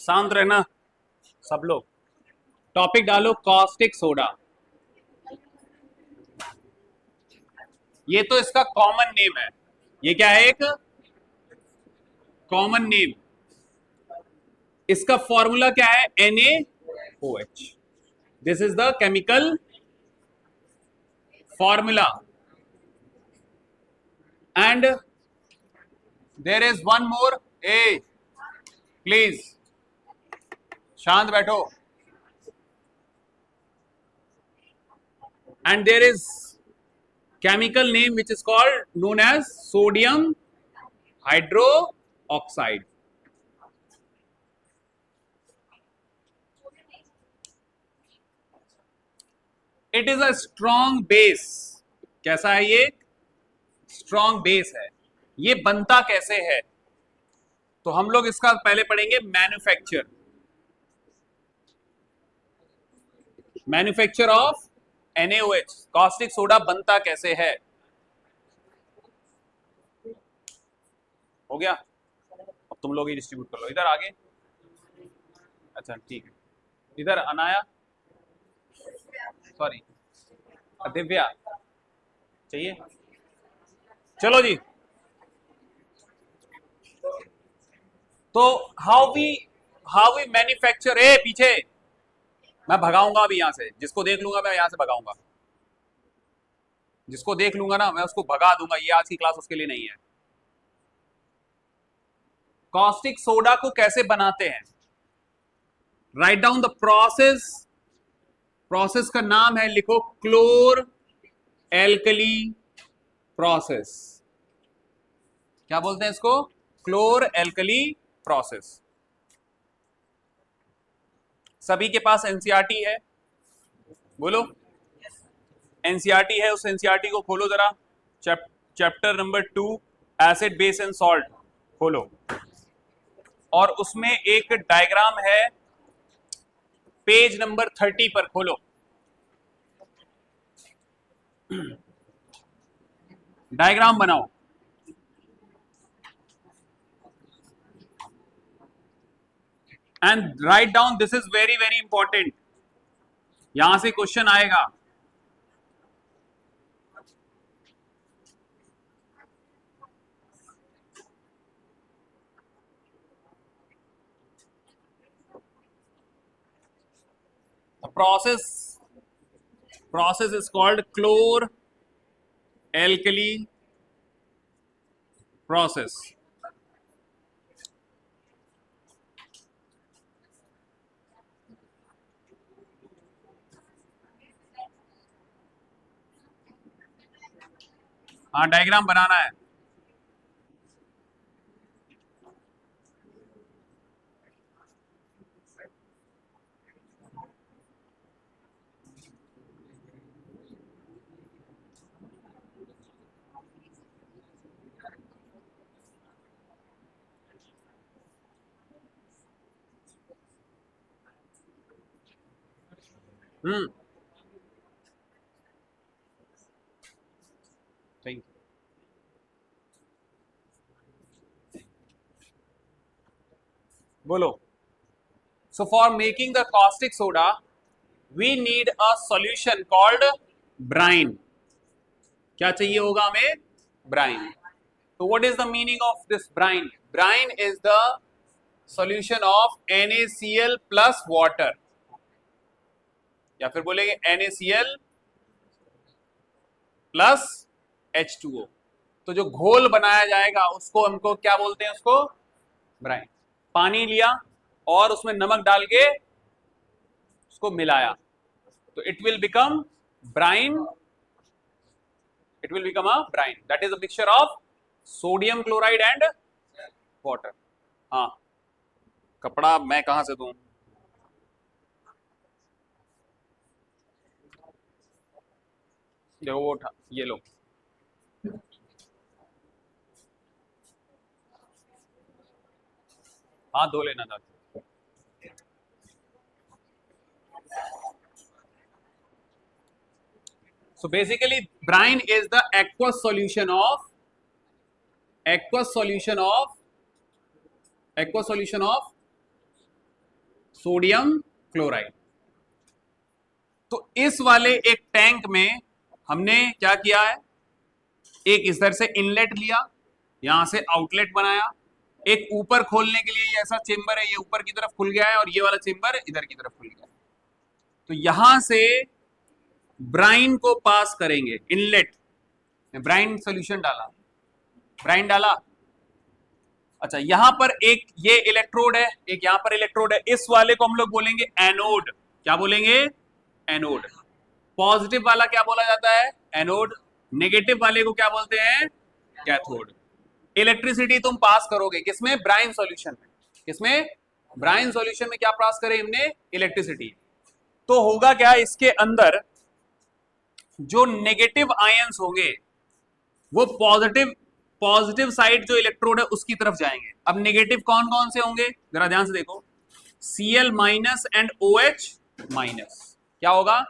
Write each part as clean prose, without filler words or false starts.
शांत रहना सब लोग। टॉपिक डालो कॉस्टिक सोडा। ये तो इसका कॉमन नेम है। ये क्या है? एक कॉमन नेम। इसका फॉर्मूला क्या है? NaOH। This is the chemical formula and there is one more. ए प्लीज शांत बैठो। And there is chemical name which is called known as sodium hydroxide. It is a strong base. कैसा है ये? Strong base है। ये बनता कैसे है? तो हम लोग इसका पहले पढ़ेंगे manufacture. Manufacture of NaOH। Caustic soda बनता कैसे है? हो गया? अब तुम लोग ही डिस्ट्रीब्यूट कर लो। इधर आगे। अच्छा ठीक है। इधर अनाया, सॉरी दिव्या चाहिए। चलो जी। तो हाउ वी मैन्युफैक्चर। ए पीछे मैं भगाऊंगा अभी यहां से। जिसको देख लूंगा मैं यहां से भगाऊंगा। जिसको देख लूंगा ना मैं उसको भगा दूंगा। ये आज की क्लास उसके लिए नहीं है। कॉस्टिक सोडा को कैसे बनाते हैं? Right down the process. Process का नाम है, लिखो क्लोर एल्कली प्रोसेस। क्या बोलते हैं इसको? क्लोर एल्कली प्रोसेस। सभी के पास एनसीईआरटी है? बोलो। एनसीईआरटी है? उस एनसीईआरटी को खोलो जरा। Chapter number 2 acid base and salt खोलो। और उसमें एक डायग्राम है पेज नंबर 30 पर। खोलो डायग्राम बनाओ। And write down. This is very very important. यहां से क्वेश्चन आएगा। process is called chlor alkali process. हाँ डायग्राम बनाना है। Thank you. बोलो। So for making the caustic soda we need a solution called brine. क्या चाहिए होगा हमें? brine. So what is the meaning of this brine? Brine is the solution of NaCl plus water, या फिर बोलेंगे NaCl plus H2O। तो जो घोल बनाया जाएगा उसको हमको क्या बोलते हैं? उसको ब्राइन। पानी लिया और उसमें नमक डाल के उसको मिलाया तो it will become brine. It will become a brine. That is a mixture of sodium chloride and water. हाँ कपड़ा मैं कहां से दूं? देखो वो उठा, ये लो। हाँ धो लेना था। So basically brine is the aqueous solution of sodium chloride. तो इस वाले एक टैंक में हमने क्या किया है, एक इस तरह से इनलेट लिया, यहां से आउटलेट बनाया, एक ऊपर खोलने के लिए ऐसा चेंबर है, ये ऊपर की तरफ खुल गया है और ये वाला चेंबर इधर की तरफ खुल गया है। तो यहां से ब्राइन को पास करेंगे, इनलेट में ब्राइन सॉल्यूशन डाला, ब्राइन डाला। अच्छा, यहां पर एक ये इलेक्ट्रोड है, एक यहां पर इलेक्ट्रोड है, इस वाले को हम लोग बोलेंगे एनोड। क्या बोलेंगे? एनोड। पॉजिटिव वाला क्या बोला जाता है? एनोड। नेगेटिव वाले को क्या बोलते हैं? कैथोड। इलेक्ट्रिसिटी तुम पास करोगे किसमें? ब्राइन सॉल्यूशन में। किसमें? ब्राइन सॉल्यूशन में क्या पास करें हमने? इलेक्ट्रिसिटी। तो होगा क्या, इसके अंदर जो नेगेटिव आयंस होंगे वो पॉजिटिव साइड जो इलेक्ट्रोड है उसकी तरफ जाएंगे। अब नेगेटिव कौन कौन से होंगे जरा ध्यान से देखो, Cl minus and OH minus. क्या होगा?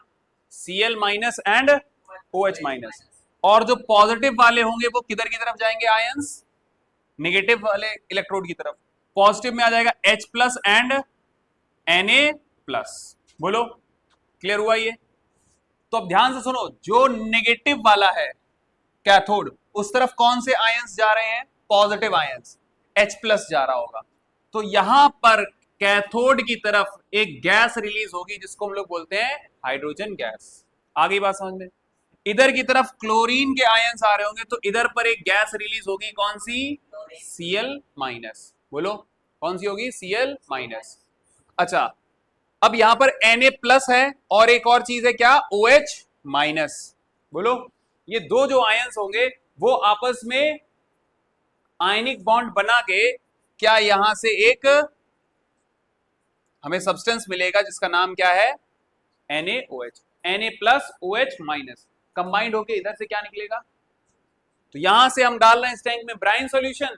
Cl minus and OH minus. और जो पॉजिटिव वाले होंगे वो किधर की तरफ जाएंगे आयंस? नेगेटिव वाले इलेक्ट्रोड की तरफ। पॉजिटिव में आ जाएगा H plus and Na plus. बोलो क्लियर हुआ ये? तो अब ध्यान से सुनो, जो नेगेटिव वाला है कैथोड, उस तरफ कौन से आयंस जा रहे हैं? पॉजिटिव आयंस, H प्लस जा रहा होगा। तो यहां पर कैथोड की तरफ एक गैस रिलीज होगी जिसको हम लोग बोलते हैं हाइड्रोजन गैस। आ गई बात समझ में? इधर की तरफ क्लोरीन के आयंस आ रहे होंगे तो इधर पर एक गैस रिलीज होगी, कौन सी? Cl minus. बोलो कौन सी होगी? Cl minus. अच्छा, अब यहां पर Na प्लस है और एक और चीज है क्या? OH minus. बोलो, ये दो जो आयंस होंगे वो आपस में आयनिक बॉन्ड बना के क्या यहां से एक हमें सब्सटेंस मिलेगा जिसका नाम क्या है? NaOH। Na plus OH minus combined होके इधर से क्या निकलेगा? तो यहां से हम डाल रहे हैं इस टैंक में ब्राइन सॉल्यूशन,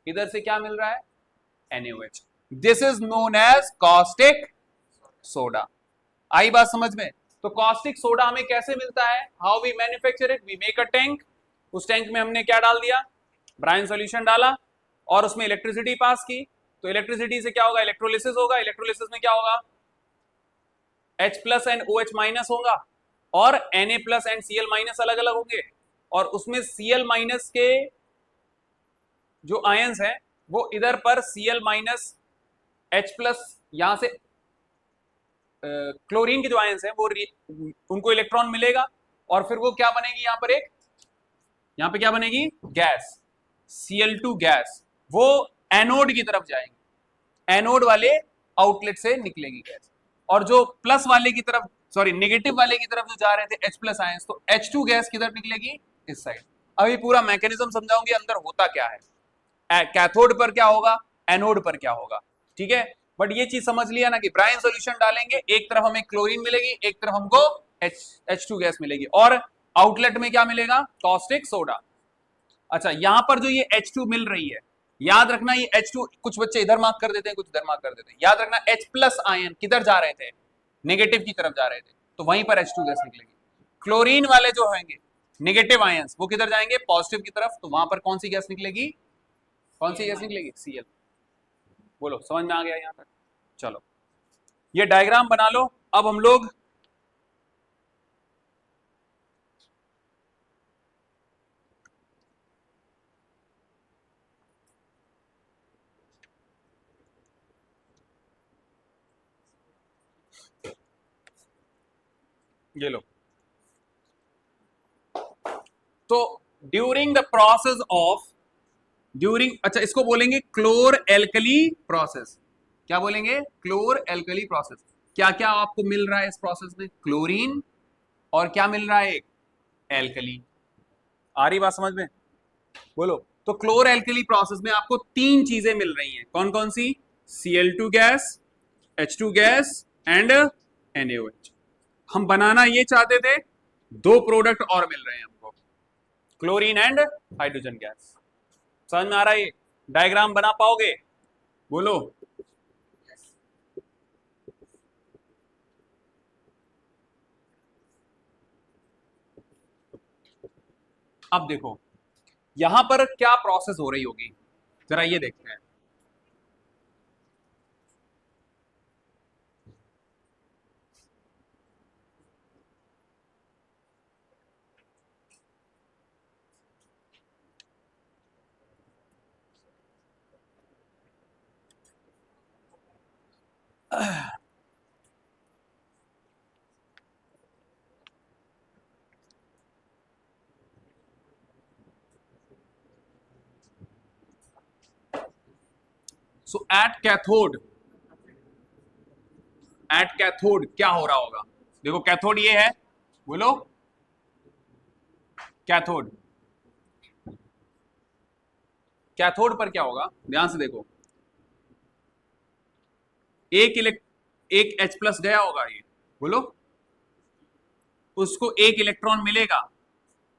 इधर से क्या मिल रहा है? NaOH। This is known as caustic soda. आई बात समझ में? तो कॉस्टिक सोडा हमें कैसे मिलता है? How we manufacture it? We make a tank, उस टैंक में हमने क्या डाल दिया? ब्राइन सॉल्यूशन डाला और उसमें इलेक्ट्रिसिटी पास की। तो इलेक्ट्रिसिटी से क्या होगा? इलेक्ट्रोलिसिस होगा। इलेक्ट्रोलिसिस में क्या होगा? H plus and OH minus होगा और Na plus and Cl minus अलग अलग होंगे, और उसमें Cl माइनस के जो आयंस हैं वो इधर पर Cl माइनस H प्लस, यहां से क्लोरीन के जो आयंस हैं वो उनको इलेक्ट्रॉन मिलेगा और फिर वो क्या बनेगी? यहां पर एक, यहां पे क्या बनेगी? Gas, Cl2 gas. वो एनोड की तरफ जाएंगे, एनोड वाले आउटलेट से निकलेगी गैस। और जो प्लस वाले की तरफ, सॉरी नेगेटिव वाले की तरफ जो जा रहे थे H प्लस आयंस, तो H2 गैस किधर निकलेगी? इस साइड। अभी पूरा मैकेनिज्म समझाऊंगी अंदर होता क्या है, कैथोड पर क्या होगा, एनोड पर क्या होगा। ठीक है, बट ये चीज समझ लिया ना कि ब्राइन सॉल्यूशन डालेंगे, एक तरफ हमें क्लोरीन मिलेगी, एक तरफ हमको H2 गैस मिलेगी, और आउटलेट में क्या मिलेगा? Caustic soda. अच्छा, यहां पर जो ये H2 मिल रही है, याद रखना ये H2, कुछ बच्चे इधर मार्क कर देते हैं, कुछ इधर मार्क कर देते हैं। याद रखना H प्लस आयन किधर जा रहे थे? नेगेटिव की तरफ जा रहे थे, तो वहीं पर H2 गैस निकलेगी। क्लोरीन वाले जो होंगे नेगेटिव आयंस, वो किधर जाएंगे? पॉजिटिव की तरफ, तो वहां पर कौन सी गैस निकलेगी? कौन सी गैस निकलेगी? Cl। बोलो समझ में आ गया यहां तक? चलो ये डायग्राम बना लो। अब हम लोग ये लो, तो ड्यूरिंग द प्रोसेस ऑफ, अच्छा इसको बोलेंगे क्लोर एल्कली प्रोसेस। क्या बोलेंगे? क्लोर एल्कली प्रोसेस। क्या क्या आपको मिल रहा है इस प्रोसेस में? क्लोरीन, और क्या मिल रहा है? एक एल्कली। आ रही बात समझ में? बोलो। तो क्लोर एल्कली प्रोसेस में आपको तीन चीजें मिल रही हैं, कौन कौन सी? Cl2 gas, H2 gas and NaOH। हम बनाना ये चाहते थे, दो प्रोडक्ट और मिल रहे हैं हमको, क्लोरीन एंड हाइड्रोजन गैस। समझ में आ रहा है? ये डायग्राम बना पाओगे? बोलो। अब देखो यहां पर क्या प्रोसेस हो रही होगी, जरा ये देखते हैं। सो एट कैथोड क्या हो रहा होगा? देखो कैथोड ये है, बोलो कैथोड। कैथोड पर क्या होगा, ध्यान से देखो, एक H प्लस गया होगा, ये बोलो, उसको एक इलेक्ट्रॉन मिलेगा,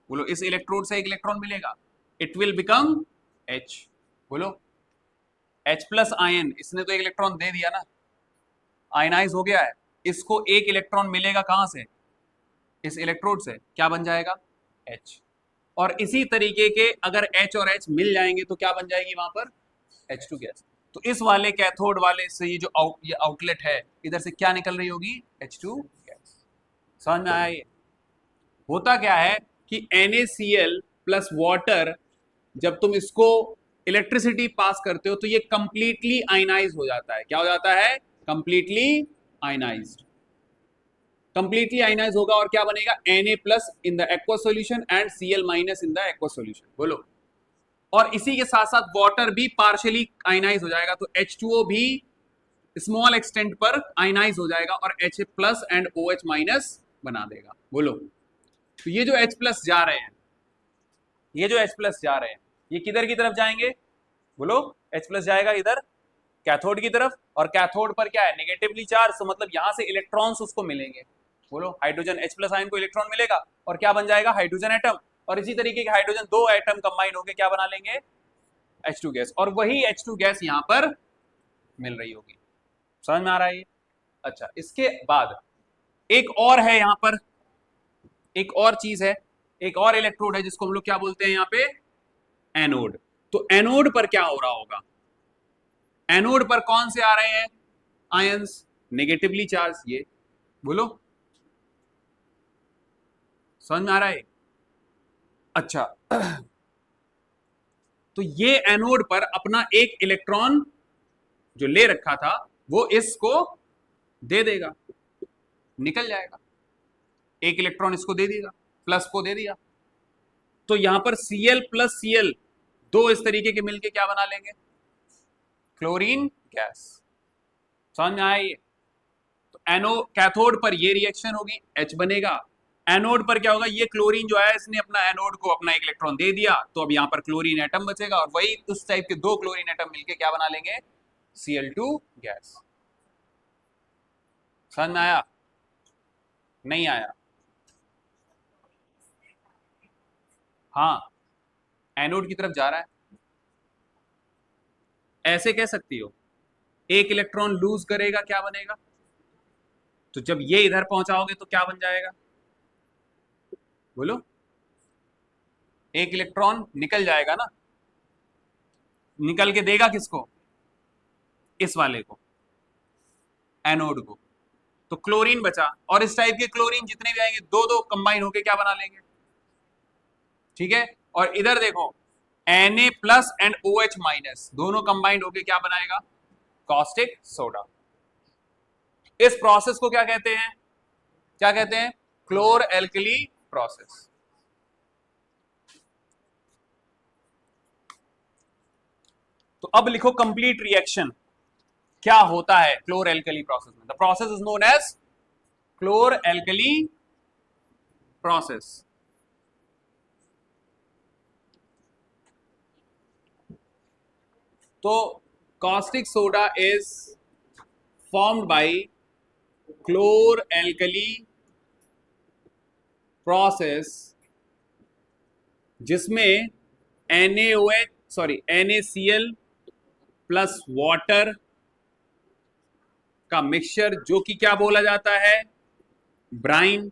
बोलो इस इलेक्ट्रोड से एक इलेक्ट्रॉन मिलेगा, इट विल बिकम H। बोलो H प्लस आयन, इसने तो एक इलेक्ट्रॉन दे दिया ना, आयनाइज हो गया है, इसको एक इलेक्ट्रॉन मिलेगा कहां से, इस इलेक्ट्रोड से, क्या बन जाएगा H। और इसी तरीके के अगर H और H मिल जाएंगे तो क्या बन जाएगी वहां पर H2 गैस। तो इस वाले कैथोड वाले से ये जो ये आउटलेट है, इधर से क्या निकल रही होगी H2 गैस। समझ में आया? ये होता क्या है कि NaCl प्लस वाटर, जब तुम इसको इलेक्ट्रिसिटी पास करते हो तो ये कंप्लीटली आयनाइज हो जाता है। क्या हो जाता है? Completely ionised. कंप्लीटली आयनाइज होगा और क्या बनेगा, Na plus in the aqua solution and Cl minus in the aqua solution. बोलो, और इसी के साथ साथ वाटर भी पार्शियली आयनाइज हो जाएगा, तो H2O भी स्मॉल एक्सटेंट पर आयनाइज हो जाएगा और H plus and OH minus बना देगा। बोलो, तो ये जो H प्लस जा रहे हैं, ये जो H प्लस जा रहे हैं, ये किधर की तरफ जाएंगे? बोलो, H प्लस जाएगा इधर कैथोड की तरफ, और कैथोड पर क्या है, नेगेटिवली चार्ज, तो मतलब यहां से इलेक्ट्रॉन्स उसको मिलेंगे। बोलो, हाइड्रोजन H प्लस आयन को इलेक्ट्रॉन मिलेगा और क्या बन जाएगा, हाइड्रोजन एटम, और इसी तरीके के हाइड्रोजन दो एटम कंबाइन होकर क्या बना लेंगे, H2 गैस, और वही H2 गैस यहां पर मिल रही होगी। समझ में आ रहा है ये? अच्छा, इसके बाद एक और है यहां पर, एक और चीज है, एक और इलेक्ट्रोड है जिसको हम लोग क्या बोलते हैं यहाँ पे, एनोड। तो एनोड पर क्या हो रहा होगा, एनोड पर कौन से आ रहे हैं आयंस, नेगेटिवली चार्ज, ये बोलो, समझ में आ रहा है? अच्छा, तो ये एनोड पर अपना एक इलेक्ट्रॉन जो ले रखा था वो इसको दे देगा, निकल जाएगा, एक इलेक्ट्रॉन इसको दे देगा, प्लस को दे दिया, तो यहां पर Cl प्लस Cl दो इस तरीके के मिलके क्या बना लेंगे, क्लोरीन गैस। समझ में आया ये? तो कैथोड पर ये रिएक्शन होगी, H बनेगा, एनोड पर क्या होगा, ये क्लोरीन जो है इसने अपना एनोड को अपना एक इलेक्ट्रॉन दे दिया, तो अब यहां पर क्लोरीन एटम बचेगा, और वही उस टाइप के दो क्लोरीन एटम मिलके क्या बना लेंगे, Cl2 गैस। समझ में आया? नहीं आया? हाँ, एनोड की तरफ जा रहा है, ऐसे कह सकती हो, एक इलेक्ट्रॉन लूज करेगा क्या बनेगा, तो जब ये इधर पहुंचाओगे तो क्या बन जाएगा, बोलो, एक इलेक्ट्रॉन निकल जाएगा ना, निकल के देगा किसको, इस वाले को, एनोड को, तो क्लोरीन बचा, और इस टाइप के क्लोरीन जितने भी आएंगे दो दो कंबाइन होके क्या बना लेंगे, ठीक है। और इधर देखो, Na plus and OH minus दोनों कंबाइंड होके क्या बनाएगा, कॉस्टिक सोडा। इस प्रोसेस को क्या कहते हैं, क्या कहते हैं, क्लोर एल्कली प्रोसेस। तो अब लिखो कंप्लीट रिएक्शन क्या होता है क्लोर एल्कली प्रोसेस में। The process is known as chlor alkali process. तो caustic soda is formed by chlor alkali process जिसमें NaCl प्लस वाटर का मिक्सचर, जो कि क्या बोला जाता है, ब्राइन,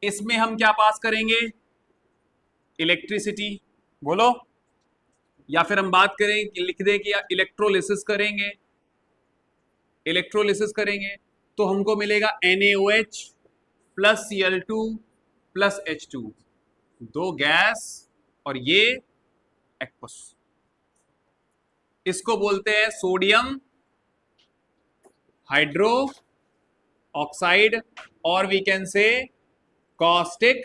इसमें हम क्या पास करेंगे, इलेक्ट्रिसिटी। बोलो, या फिर हम बात करें कि लिख दें कि इलेक्ट्रोलिसिस करेंगे, इलेक्ट्रोलिसिस करेंगे तो हमको मिलेगा NaOH plus Cl2 plus H2, दो गैस और ये एक्वस, इसको बोलते हैं सोडियम हाइड्रो ऑक्साइड और we can say caustic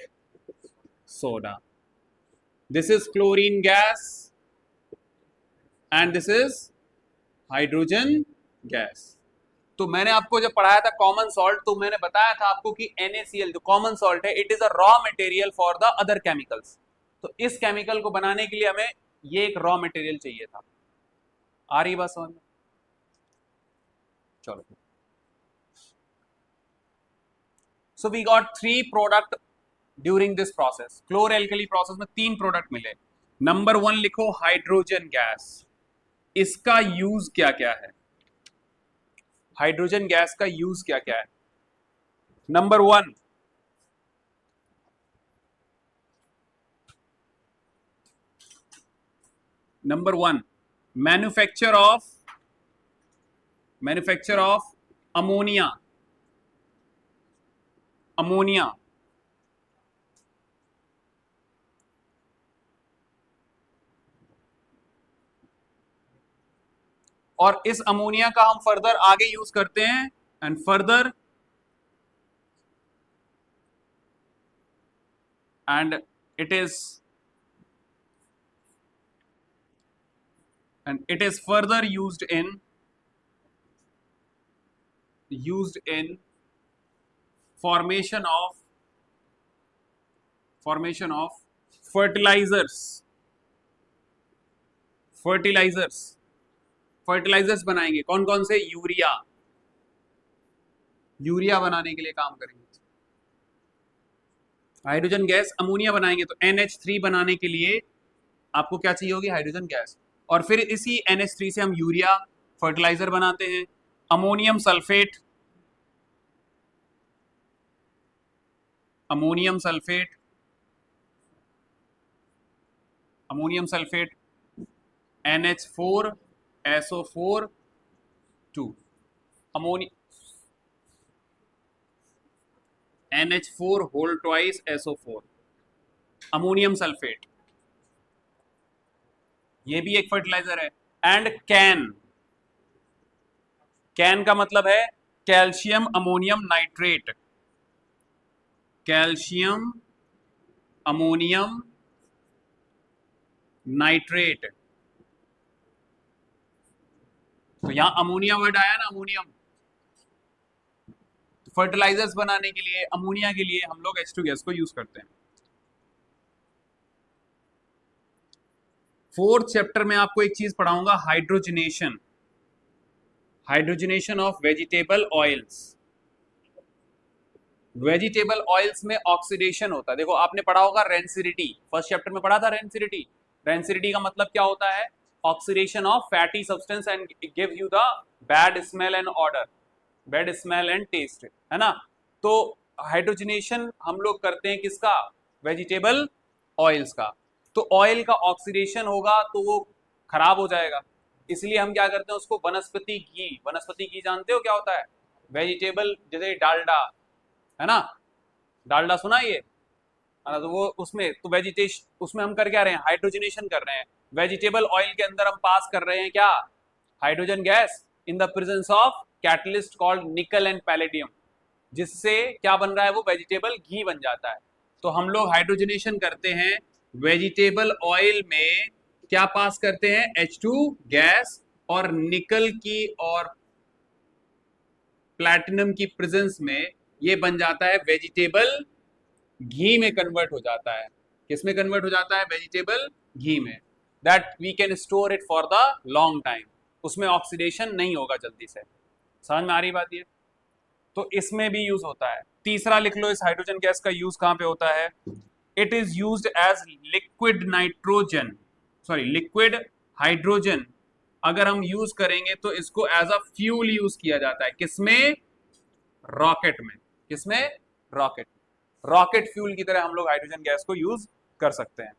soda. This is chlorine gas and this is hydrogen gas. तो मैंने आपको जब पढ़ाया था कॉमन सॉल्ट, तो मैंने बताया था आपको कि NaCl जो कॉमन सॉल्ट है, it is a raw material for the other chemicals. तो इस केमिकल को बनाने के लिए हमें ये एक रॉ मटेरियल चाहिए था. आ रही बात समझ में? चलो. So we got 3 product during this process. Chlor alkali process में 3 प्रोडक्ट मिले. नंबर 1 लिखो हाइड्रोजन गैस. इसका यूज क्या क्या है? हाइड्रोजन गैस का यूज क्या क्या है? Number 1, manufacture of ammonia. और इस अमोनिया का हम फर्दर आगे यूज करते हैं and further and it is further used in formation of fertilizers बनाएंगे. कौन कौन से? यूरिया बनाने के लिए काम करेंगे. हाइड्रोजन गैस अमोनिया बनाएंगे तो NH3 बनाने के लिए आपको क्या चाहिए होगी? Hydrogen gas. और फिर इसी NH3 से हम यूरिया फर्टिलाइजर बनाते हैं. Ammonium sulphate NH4SO4 2 NH4 whole twice SO4 ammonium sulphate, ये भी एक फर्टिलाइजर है. एंड कैन का मतलब है कैल्शियम अमोनियम नाइट्रेट. तो यहां अमोनिया वर्ड आया ना, अमोनियम. फर्टिलाइजर्स बनाने के लिए अमोनिया के लिए हम लोग H2 गैस को यूज करते हैं. 4th चैप्टर में आपको एक चीज पढ़ाऊंगा, hydrogenation of vegetable oils. Vegetable oils में ऑक्सीडेशन होता है. देखो आपने पढ़ा होगा रेंसिडिटी, फर्स्ट चैप्टर में पढ़ा था रेंसिडिटी. रेंसिडिटी का मतलब क्या होता है? Oxidation of fatty substance and give you the bad smell and order, bad smell and taste, है ना. तो हाइड्रोजनेशन हम लोग करते हैं किसका? वेजिटेबल ऑयल्स का. तो ऑयल का ऑक्सीडेशन होगा तो वो खराब हो जाएगा, इसलिए हम क्या करते हैं उसको वनस्पति घी जानते हो क्या होता है? वेजिटेबल, जैसे डालडा है ना, डालडा सुना ये है ना, तो वो उसमें तो वेजिटेशन उसमें हम कर क्या रहे हैं? हाइड्रोजनेशन कर रहे हैं. वेजिटेबल ऑयल के अंदर हम पास कर रहे हैं क्या? Hydrogen gas in the presence of catalyst called निकल एंड पैलेडियम, जिससे क्या बन रहा है? वो वेजिटेबल घी बन जाता है. तो हम लोग हाइड्रोजनेशन करते हैं वेजिटेबल ऑयल में, क्या पास करते हैं? H2 गैस, और निकल की और प्लैटिनम की प्रेजेंस में ये बन जाता है वेजिटेबल घी में कन्वर्ट हो जाता है. किस में कन्वर्ट हो जाता है? वेजिटेबल घी में. That we can store it for the long time. उसमें ऑक्सीडेशन नहीं होगा जल्दी से. समझ में आ रही बात ये? तो इसमें भी यूज होता है. तीसरा लिख लो, इस हाइड्रोजन गैस का यूज कहां पे होता है? It is used as liquid hydrogen. अगर हम यूज करेंगे तो इसको एज अ फ्यूल यूज किया जाता है. किसमें? रॉकेट में. किसमें? रॉकेट. रॉकेट फ्यूल की तरह हम लोग हाइड्रोजन गैस को यूज कर सकते हैं.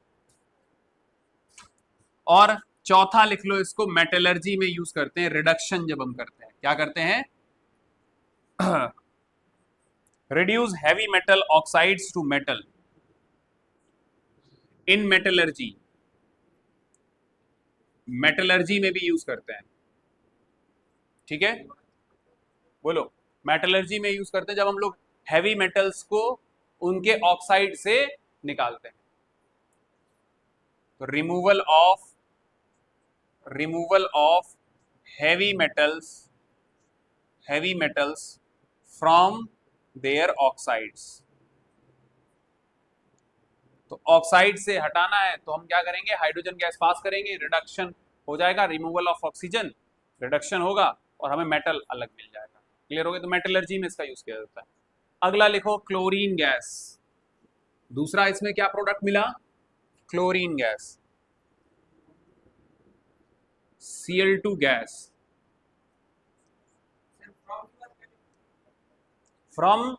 और चौथा लिख लो इसको, मेटलर्जी में यूज करते हैं. रिडक्शन जब हम करते हैं, क्या करते हैं? reduce heavy metal oxides to metal in metallurgy. Metallurgy में भी यूज करते हैं. ठीक है. बोलो, मेटलर्जी में यूज करते हैं जब हम लोग हैवी मेटल्स को उनके ऑक्साइड से निकालते हैं। तो removal of heavy metals from their oxides. तो ऑक्साइड से हटाना है तो हम क्या करेंगे, हाइड्रोजन गैस पास करेंगे, रिडक्शन हो जाएगा, रिमूवल ऑफ ऑक्सीजन, रिडक्शन होगा और हमें मेटल अलग मिल जाएगा। क्लियर हो गया? तो मेटलर्जी में इसका यूज किया जाता है। अगला लिखो क्लोरीन गैस। दूसरा इसमें क्या प्रोडक्ट मिला? Chlorine gas, Cl2 gas from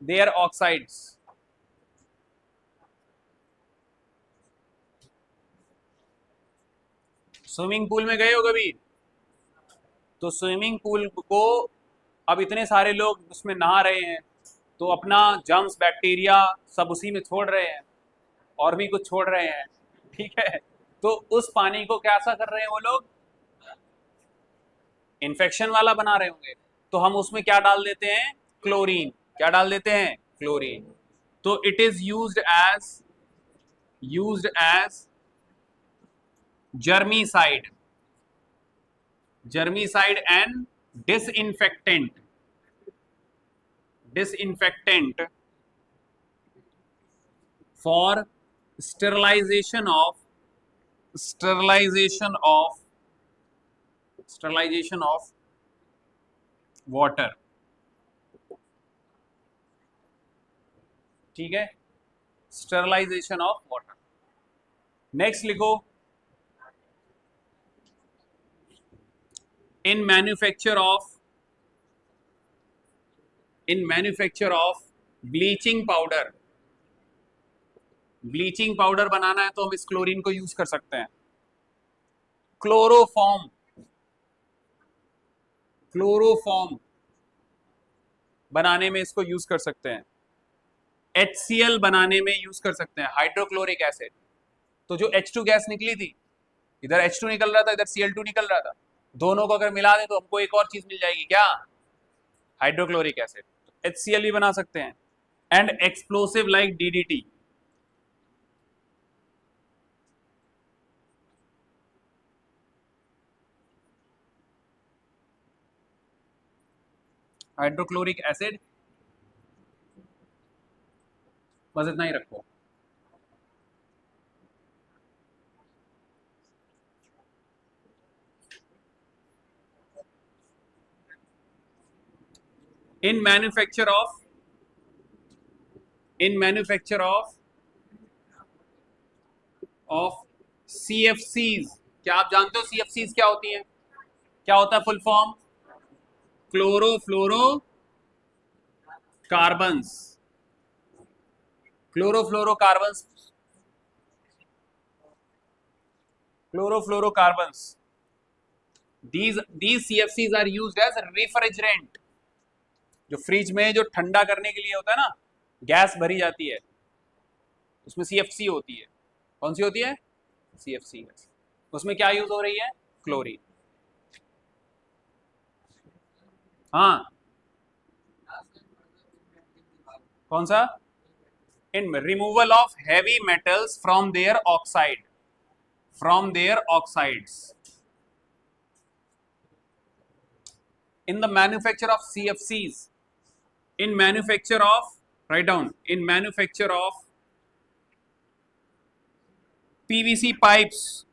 their oxides. Swimming pool में गए हो कभी? तो स्विमिंग पूल को अब इतने सारे लोग उसमें नहा रहे हैं तो अपना जर्म्स बैक्टीरिया सब उसी में छोड़ रहे हैं और भी कुछ छोड़ रहे हैं, ठीक है? तो उस पानी को कैसा कर रहे हैं वो लोग? इन्फेक्शन वाला बना रहे होंगे, तो हम उसमें क्या डाल देते हैं? क्लोरीन। क्या डाल देते हैं? क्लोरीन। तो it is used as germicide and disinfectant for sterilization of water। ठीक है, स्टरलाइजेशन ऑफ वाटर। नेक्स्ट लिखो, in manufacture of bleaching powder बनाना है तो हम इस क्लोरीन को यूज कर सकते हैं। क्लोरोफॉर्म बनाने में इसको यूज कर सकते हैं। HCl बनाने में यूज कर सकते हैं, हाइड्रोक्लोरिक एसिड। तो जो H2 गैस निकली थी, इधर H2 निकल रहा था, इधर Cl2 निकल रहा था, दोनों को अगर मिला दें तो हमको एक और चीज मिल जाएगी, क्या? Hydrochloric acid. HCl भी बना सकते हैं। And explosive like DDT। Hydrochloric acid, बस इतना ही रखो। in manufacture of CFCs। क्या आप जानते हो CFCs क्या होती हैं? क्या होता है full form? Chlorofluorocarbons. these CFCs are used as refrigerant। जो फ्रिज में जो ठंडा करने के लिए होता है ना, गैस भरी जाती है, उसमें CFC होती है। कौन सी होती है? CFC। उसमें क्या यूज हो रही है? क्लोरीन। हाँ, कौन सा? In removal of heavy metals from their oxides. in the manufacture of CFCs, write down, in manufacture of PVC pipes,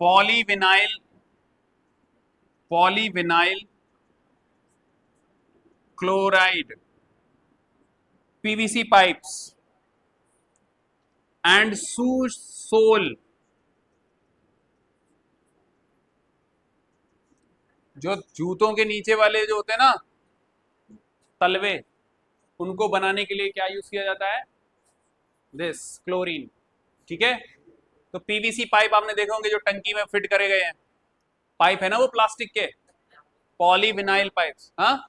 polyvinyl chloride, PVC pipes and shoe sole। जो जूतों के नीचे वाले जो होते हैं ना तलवे, उनको बनाने के लिए क्या यूज किया जाता है? This chlorine. ठीक है, तो पीवीसी पाइप आपने देखे होंगे जो टंकी में फिट करे गए हैं, पाइप है ना वो प्लास्टिक के, पॉलीविनाइल पाइप्स। हाँ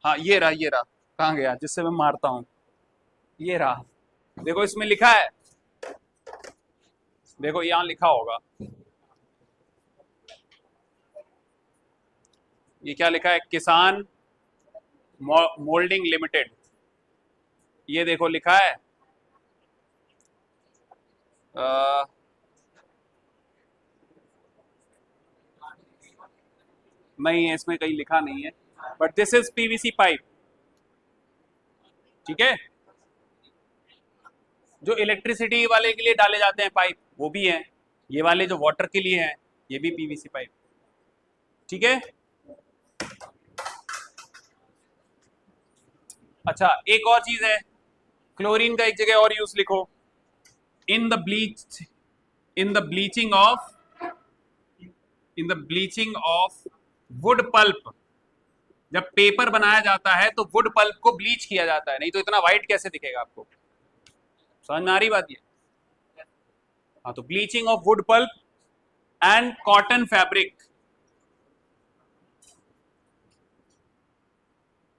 हाँ, ये रहा, कहाँ गया जिससे मैं मारता हूं, ये रहा। देखो इसमें लिखा है, देखो यहां लिखा होगा, ये क्या लिखा है, किसान मोल्डिंग लिमिटेड, ये देखो लिखा है अ, नहीं इसमें कहीं लिखा नहीं है, but this is PVC pipe, ठीक है। जो इलेक्ट्रिसिटी वाले के लिए डाले जाते हैं पाइप वो भी है, ये वाले जो वाटर के लिए हैं ये भी पीवीसी पाइप, ठीक है। अच्छा एक और चीज है, क्लोरीन का एक जगह और यूज लिखो, in the bleach, in the bleaching of, in the bleaching of wood pulp, जब पेपर बनाया जाता है तो वुड पल्प को ब्लीच किया जाता है, नहीं तो इतना व्हाइट कैसे दिखेगा आपको, समझ में आ रही बात ये। हाँ तो bleaching of wood pulp and cotton fabric,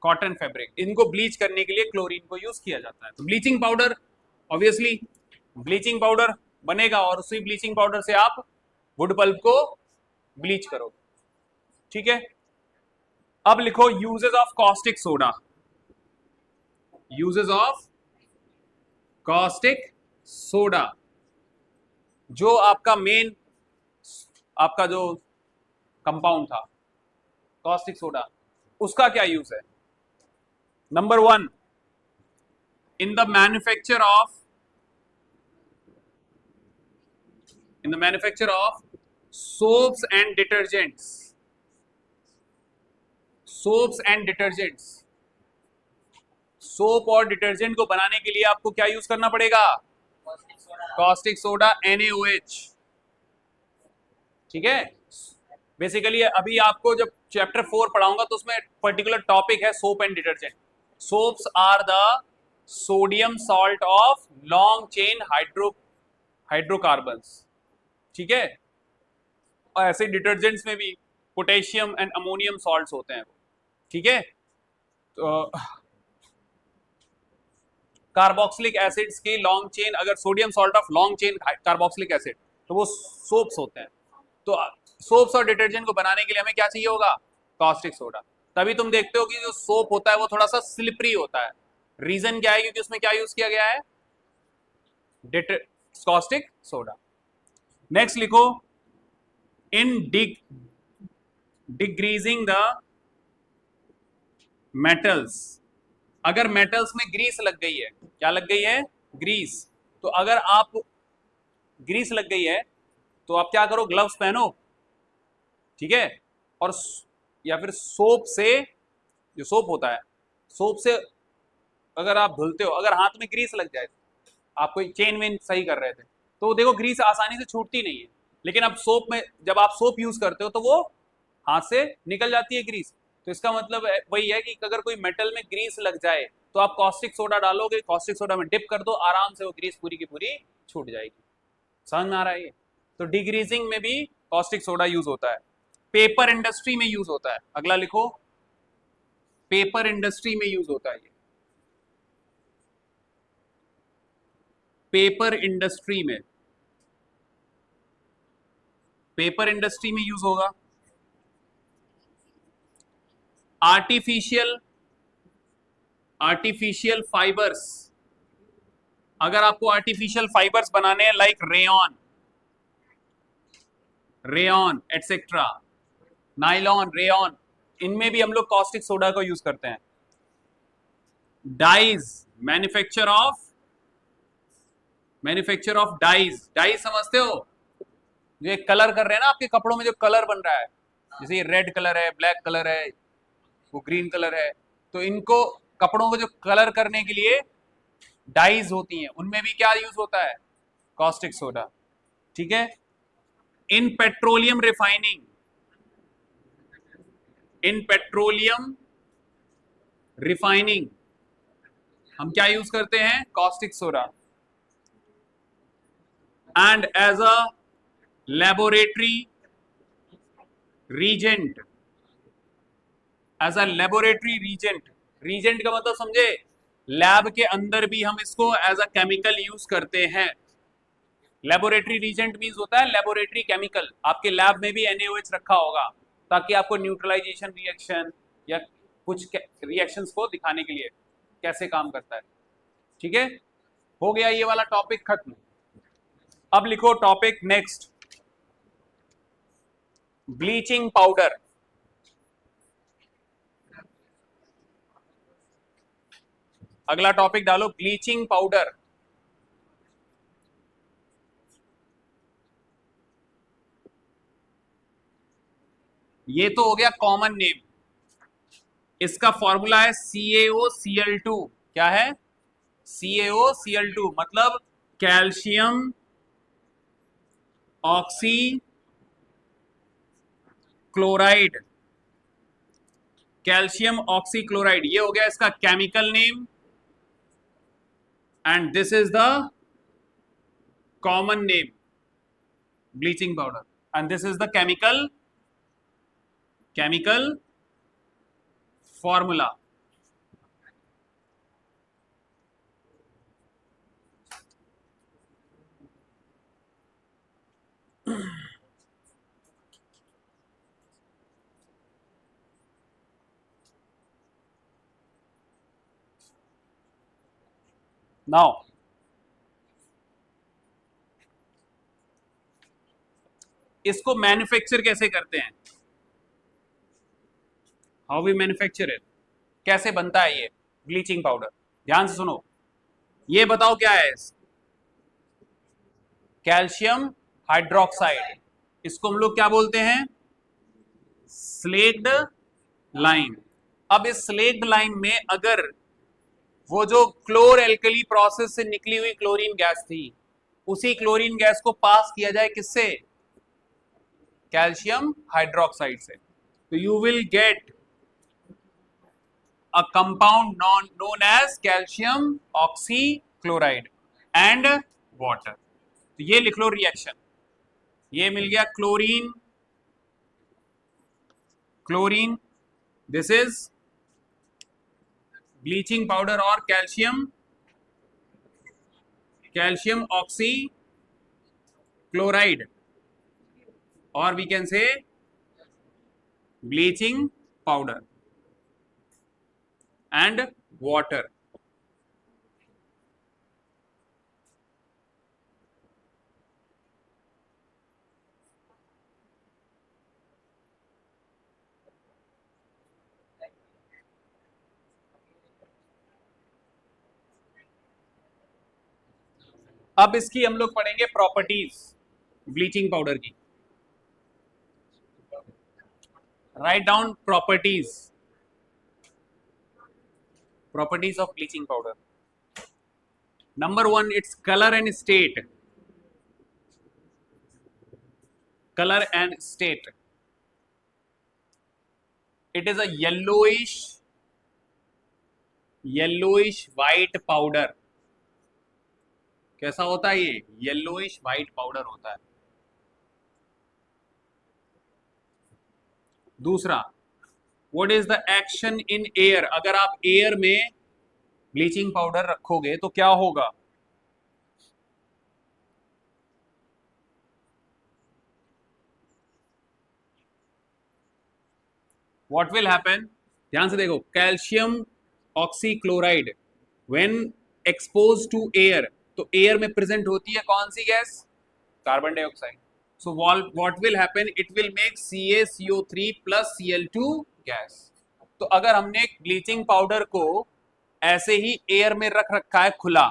cotton fabric, इनको ब्लीच करने के लिए क्लोरीन को यूज किया जाता है। तो bleaching powder, obviously bleaching powder बनेगा और उसी ब्लीचिंग पाउडर से आप वुड पल्प को ब्लीच करोगे, ठीक है। अब लिखो uses of caustic soda, uses of caustic soda, जो आपका मेन, आपका जो कंपाउंड था कॉस्टिक सोडा, उसका क्या यूज है। Number 1, in the manufacture of, in the manufacture of soaps and detergents, soaps and detergents, soap और डिटर्जेंट को बनाने के लिए आपको क्या यूज करना पड़ेगा, कॉस्टिक सोडा NaOH, ठीक है। बेसिकली अभी आपको जब चैप्टर 4 पढ़ाऊंगा तो उसमें पर्टिकुलर टॉपिक है soap and detergent. Soaps are the sodium salt of long chain hydrocarbons, ठीक है। और ऐसे डिटर्जेंट्स में भी पोटेशियम एंड अमोनियम सॉल्ट्स होते हैं, ठीक है। तो कार्बोक्सिलिक एसिड्स की लॉन्ग चेन, अगर sodium salt of long chain carboxylic acid, तो वो सोप्स होते हैं। तो सोप्स और डिटर्जेंट को बनाने के लिए हमें क्या चाहिए होगा, कॉस्टिक सोडा। तभी तुम देखते हो कि जो सोप होता है वो थोड़ा सा स्लिपरी होता है, रीजन क्या है, क्योंकि उसमें क्या यूज किया गया है, कॉस्टिक सोडा। नेक्स्ट लिखो, इन डिग्रीजिंग द मेटल्स, अगर मेटल्स में ग्रीस लग गई है, क्या लग गई है, ग्रीस, तो अगर आप ग्रीस लग गई है तो आप क्या करो, ग्लव्स पहनो, ठीक है। और या फिर सोप से, जो सोप होता है, सोप से अगर आप धुलते हो, अगर हाथ में ग्रीस लग जाए, आप कोई चेन वेन सही कर रहे थे तो देखो ग्रीस आसानी से छूटती नहीं है, लेकिन अब सोप में जब आप सोप यूज करते हो तो वो हाथ से निकल जाती है ग्रीस। तो इसका मतलब वही है कि अगर कोई मेटल में ग्रीस लग जाए तो आप कॉस्टिक सोडा डालोगे, कॉस्टिक सोडा में डिप कर दो, आराम से वो ग्रीस पूरी की पूरी छूट जाएगी। समझ में आ रहा है ये। तो डिग्रीजिंग में भी कॉस्टिक सोडा यूज होता है, पेपर इंडस्ट्री में यूज होता है। अगला लिखो, पेपर इंडस्ट्री में यूज होता है ये, पेपर इंडस्ट्री में, पेपर इंडस्ट्री में यूज होगा। आर्टिफिशियल फाइबर्स, अगर आपको आर्टिफिशियल फाइबर्स बनाने हैं like rayon etcetera, nylon, rayon, इनमें भी हम लोग कॉस्टिक सोडा को यूज करते हैं। डाइज, मैन्युफैक्चर ऑफ डाइज समझते हो, जो एक कलर कर रहे हैं ना आपके कपड़ों में, जो कलर बन रहा है, जैसे ये रेड कलर है, ब्लैक कलर है, वो ग्रीन कलर है, तो इनको कपड़ों को जो कलर करने के लिए डाइज होती हैं, उनमें भी क्या यूज होता है, कॉस्टिक सोडा, ठीक है। In petroleum refining, in petroleum refining हम क्या यूज करते हैं, caustic soda. And as a laboratory reagent, as a laboratory reagent, reagent का मतलब समझे, लैब के अंदर भी हम इसको एज अ केमिकल यूज करते हैं। लेबोरेटरी रीजेंट मींस होता है लेबोरेटरी केमिकल, आपके लैब में भी NaOH रखा होगा, ताकि आपको न्यूट्रलाइजेशन रिएक्शन या कुछ रिएक्शंस को दिखाने के लिए कैसे काम करता है। ठीक है, हो गया ये वाला टॉपिक खत्म। अब लिखो टॉपिक नेक्स्ट, ब्लीचिंग पाउडर। अगला टॉपिक डालो ब्लीचिंग पाउडर। ये तो हो गया कॉमन नेम, इसका फॉर्मूला है CaOCl2। क्या है? CaOCl2 मतलब calcium oxy chloride. Calcium oxy chloride ये हो गया इसका chemical name, and this is the common name bleaching powder, and this is the chemical formula. Now इसको मैन्युफैक्चर कैसे करते हैं, हाउ वी मैन्युफैक्चर इट, कैसे बनता है ये ब्लीचिंग पाउडर? ध्यान से सुनो, ये बताओ क्या है? कैल्शियम हाइड्रोक्साइड, इसको हम लोग क्या बोलते हैं? Slaked lime. अब इस स्लेक्ड लाइम में अगर वो जो क्लोर एल्कली प्रोसेस से निकली हुई क्लोरीन गैस थी, उसी क्लोरीन गैस को पास किया जाए किससे? कैल्शियम हाइड्रोक्साइड से, तो you will gate a compound known as calcium oxychloride and water। तो ये लिख लो रिएक्शन, ये मिल गया chlorine, this is bleaching powder और कैल्शियम ऑक्सी क्लोराइड, और we can say bleaching powder and water। अब इसकी हम लोग पढ़ेंगे प्रॉपर्टीज ब्लीचिंग पाउडर की। Write down properties of bleaching powder। Number 1, its color and state। Color and state, it is a yellowish white powder। कैसा होता है ये? येलोइश व्हाइट पाउडर होता है। दूसरा, what is the action in air, अगर आप एयर में ब्लीचिंग पाउडर रखोगे तो क्या होगा? What will happen? ध्यान से देखो, calcium oxychloride when expose to air, तो एयर में प्रेजेंट होती है कौन सी gas? Carbon dioxide. So what will happen? It will make CaCO3 plus Cl2 gas. तो अगर हमने ब्लीचिंग पाउडर को ऐसे ही एयर में रख रखा है खुला,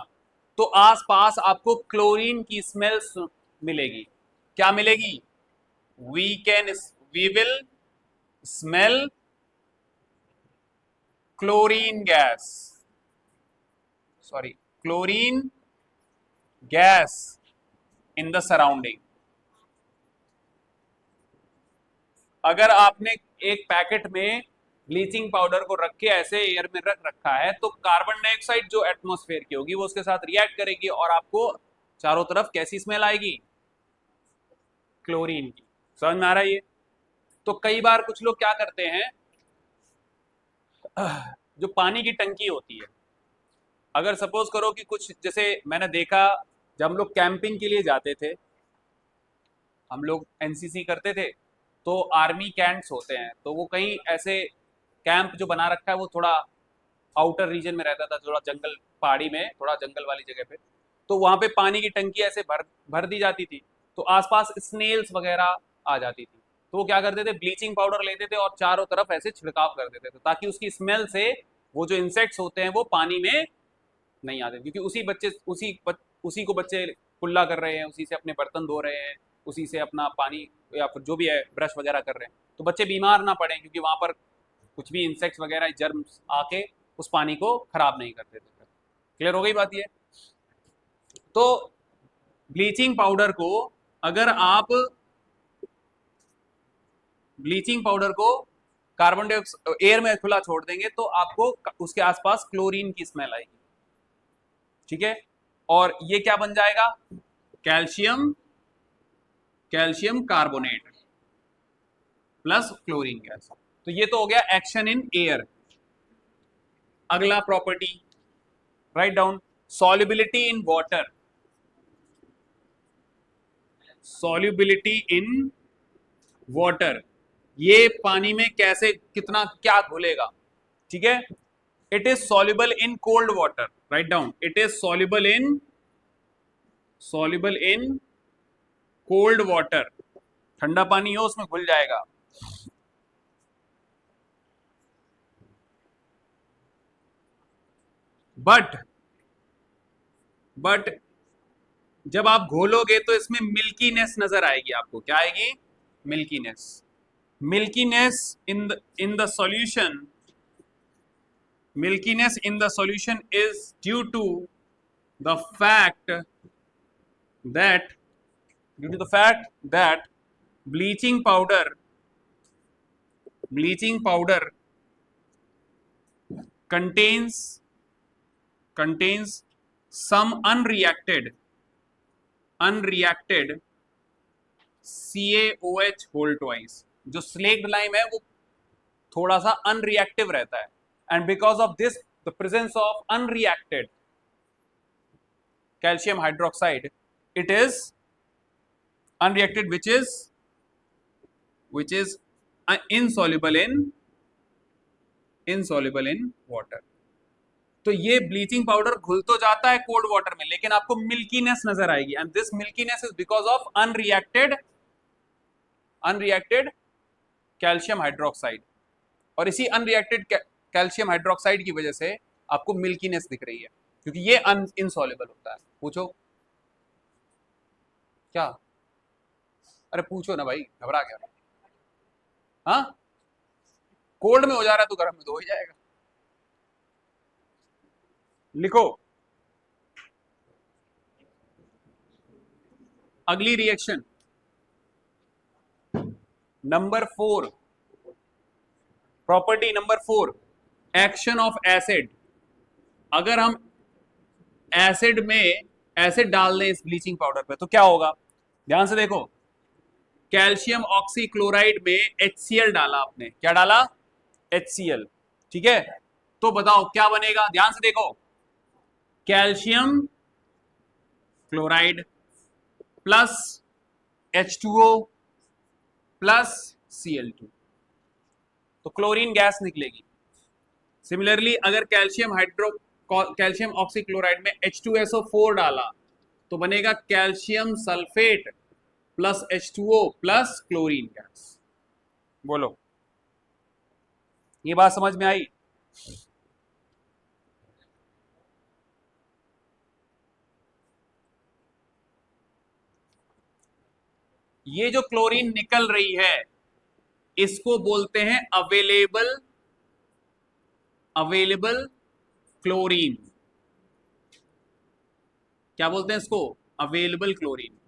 तो आसपास आपको क्लोरीन की स्मेल मिलेगी। क्या मिलेगी? We will smell chlorine gas, chlorine gas in the surrounding. अगर आपने एक पैकेट में ब्लीचिंग पाउडर को रख के ऐसे एयर में रख रखा है, तो कार्बन डाइऑक्साइड जो एटमॉस्फेयर की होगी वो उसके साथ रिएक्ट करेगी और आपको चारों तरफ कैसी स्मेल आएगी? क्लोरीन की। समझ में आ रहा है ये? तो कई बार कुछ लोग क्या करते हैं, जो पानी की टंकी होती है, अगर सपोज करो कि कुछ, जैसे मैंने देखा जब हम लोग कैंपिंग के लिए जाते थे, हम लोग एनसीसी करते थे, तो आर्मी कैंट्स होते हैं, तो वो कहीं ऐसे कैंप जो बना रखा है वो थोड़ा आउटर रीजन में रहता था, थोड़ा जंगल, पहाड़ी में थोड़ा जंगल वाली जगह पे। तो वहां पे पानी की टंकी ऐसे भर भर दी जाती थी, तो आसपास स्नेल्स वगैरह आ जाती थी, तो वो क्या करते थे, ब्लीचिंग पाउडर लेते थे और चारों तरफ ऐसे छिड़काव कर देते थे, ताकि उसकी स्मेल से वो जो इंसेक्ट्स होते हैं वो पानी में नहीं आते, क्योंकि उसी को बच्चे कुल्ला कर रहे हैं, उसी से अपने बर्तन धो रहे हैं, उसी से अपना पानी या फिर जो भी है ब्रश वगैरह कर रहे हैं, तो बच्चे बीमार ना पड़े, क्योंकि वहां पर कुछ भी इंसेक्ट्स वगैरह जर्म्स आके उस पानी को खराब नहीं करते थे। क्लियर हो गई बात ये? तो ब्लीचिंग पाउडर को अगर आप ब्लीचिंग पाउडर को कार्बन डाइऑक्साइड एयर में खुला छोड़ देंगे तो आपको उसके आसपास क्लोरीन की स्मेल आएगी, ठीक है? और ये क्या बन जाएगा, calcium carbonate plus chlorine gas. तो ये तो हो गया एक्शन इन एयर। अगला property write down, solubility in water, solubility in water, ये पानी में कैसे कितना क्या घुलेगा, ठीक है? It is soluble in cold water, write down, it is soluble in cold water, ठंडा पानी हो उसमें घुल जाएगा। बट जब आप घोलोगे तो इसमें मिल्कीनेस नजर आएगी आपको, क्या आएगी, milkiness in the solution, milkiness in the solution is due to the fact that bleaching powder contains some unreacted CaOH whole twice, जो स्लेक्ड लाइम है वो थोड़ा सा अनरिएक्टिव रहता है, and because of this the presence of unreacted calcium hydroxide, it is unreacted which is insoluble in water। तो ये bleaching powder घुल तो जाता है कोल्ड वाटर में, लेकिन आपको मिल्कीनेस नजर आएगी, and this milkiness is because of unreacted calcium hydroxide, और इसी अनरिएक्टेड कैल्शियम हाइड्रोक्साइड की वजह से आपको मिल्कीनेस दिख रही है, क्योंकि ये इनसॉल्युबल होता है। पूछो क्या, अरे पूछो ना भाई, घबरा गया? हाँ, कोल्ड में हो जा रहा है तो गर्म में तो हो ही जाएगा। लिखो अगली reaction number 4, property number 4, action of acid. अगर हम एसिड डाल दें इस ब्लीचिंग पाउडर पे तो क्या होगा, ध्यान से देखो, कैल्शियम ऑक्सीक्लोराइड में HCl डाला आपने, क्या डाला, HCl, ठीक है? तो बताओ क्या बनेगा, ध्यान से देखो, calcium chloride plus H2O plus Cl2, तो क्लोरीन गैस निकलेगी। सिमिलरली अगर कैल्शियम ऑक्सीक्लोराइड में H2SO4 डाला तो बनेगा calcium sulphate plus H2O plus chlorine gas. बोलो, ये बात समझ में आई? ये जो क्लोरीन निकल रही है इसको बोलते हैं अवेलेबल क्लोरीन। क्या बोलते हैं इसको, अवेलेबल क्लोरीन।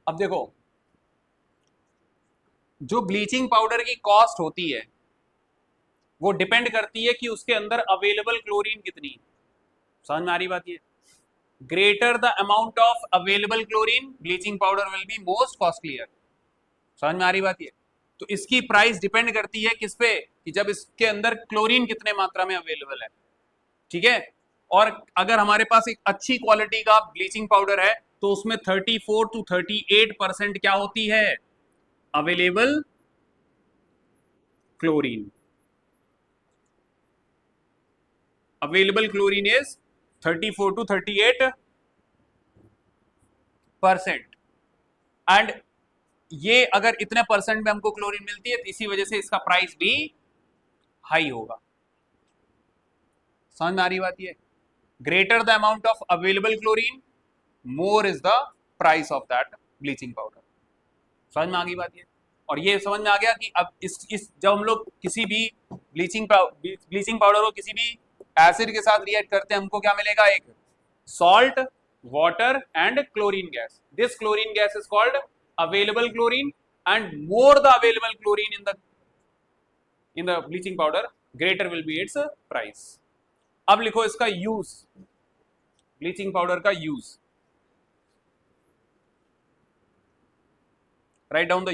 अब देखो, जो ब्लीचिंग पाउडर की कॉस्ट होती है वो डिपेंड करती है कि उसके अंदर अवेलेबल क्लोरीन कितनी। समझ में आ रही बात? ये greater the amount of available chlorine, bleaching powder will be most costlier. समझ में आ रही बात ये? तो इसकी प्राइस डिपेंड करती है किस पे, कि जब इसके अंदर क्लोरीन कितने मात्रा में अवेलेबल है, ठीक है। और अगर हमारे पास एक अच्छी क्वालिटी का ब्लीचिंग पाउडर है तो उसमें 34 to 38% क्या होती है, available chlorine. Available chlorine is 34 to 38%। And ये अगर इतने परसेंट में हमको क्लोरीन मिलती है तो इसी वजह से इसका प्राइस भी हाई होगा। समझ में आ रही बात ये? Greater the amount of available chlorine, more is the price of that bleaching powder. समझ में आ गई बात ये? और ये समझ में आ गया कि अब इस जब हम लोग किसी भी ब्लीचिंग पाउडर को किसी भी एसिड के साथ रिएक्ट करते हैं, हमको क्या मिलेगा, एक salt, water and chlorine gas. This chlorine gas is called available chlorine, and more the available chlorine in the bleaching powder, greater will be it's price. अब लिखो इसका यूज, ब्लीचिंग पाउडर का use. Write down the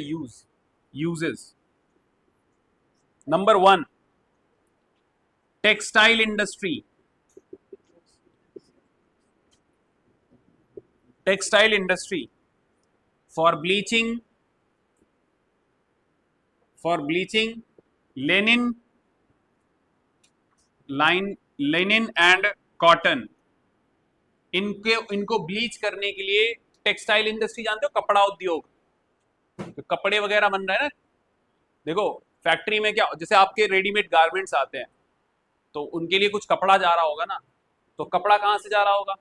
uses. Number 1, textile industry. Textile industry for bleaching linen and cotton. इनको bleach करने के लिए textile industry, जानते हो, कपड़ा उद्योग, तो कपड़े वगैरह बन रहे हैं ना। देखो फैक्ट्री में क्या, जैसे आपके रेडीमेड गारमेंट्स आते हैं तो उनके लिए कुछ कपड़ा जा रहा होगा ना, तो कपड़ा कहां से जा रहा होगा,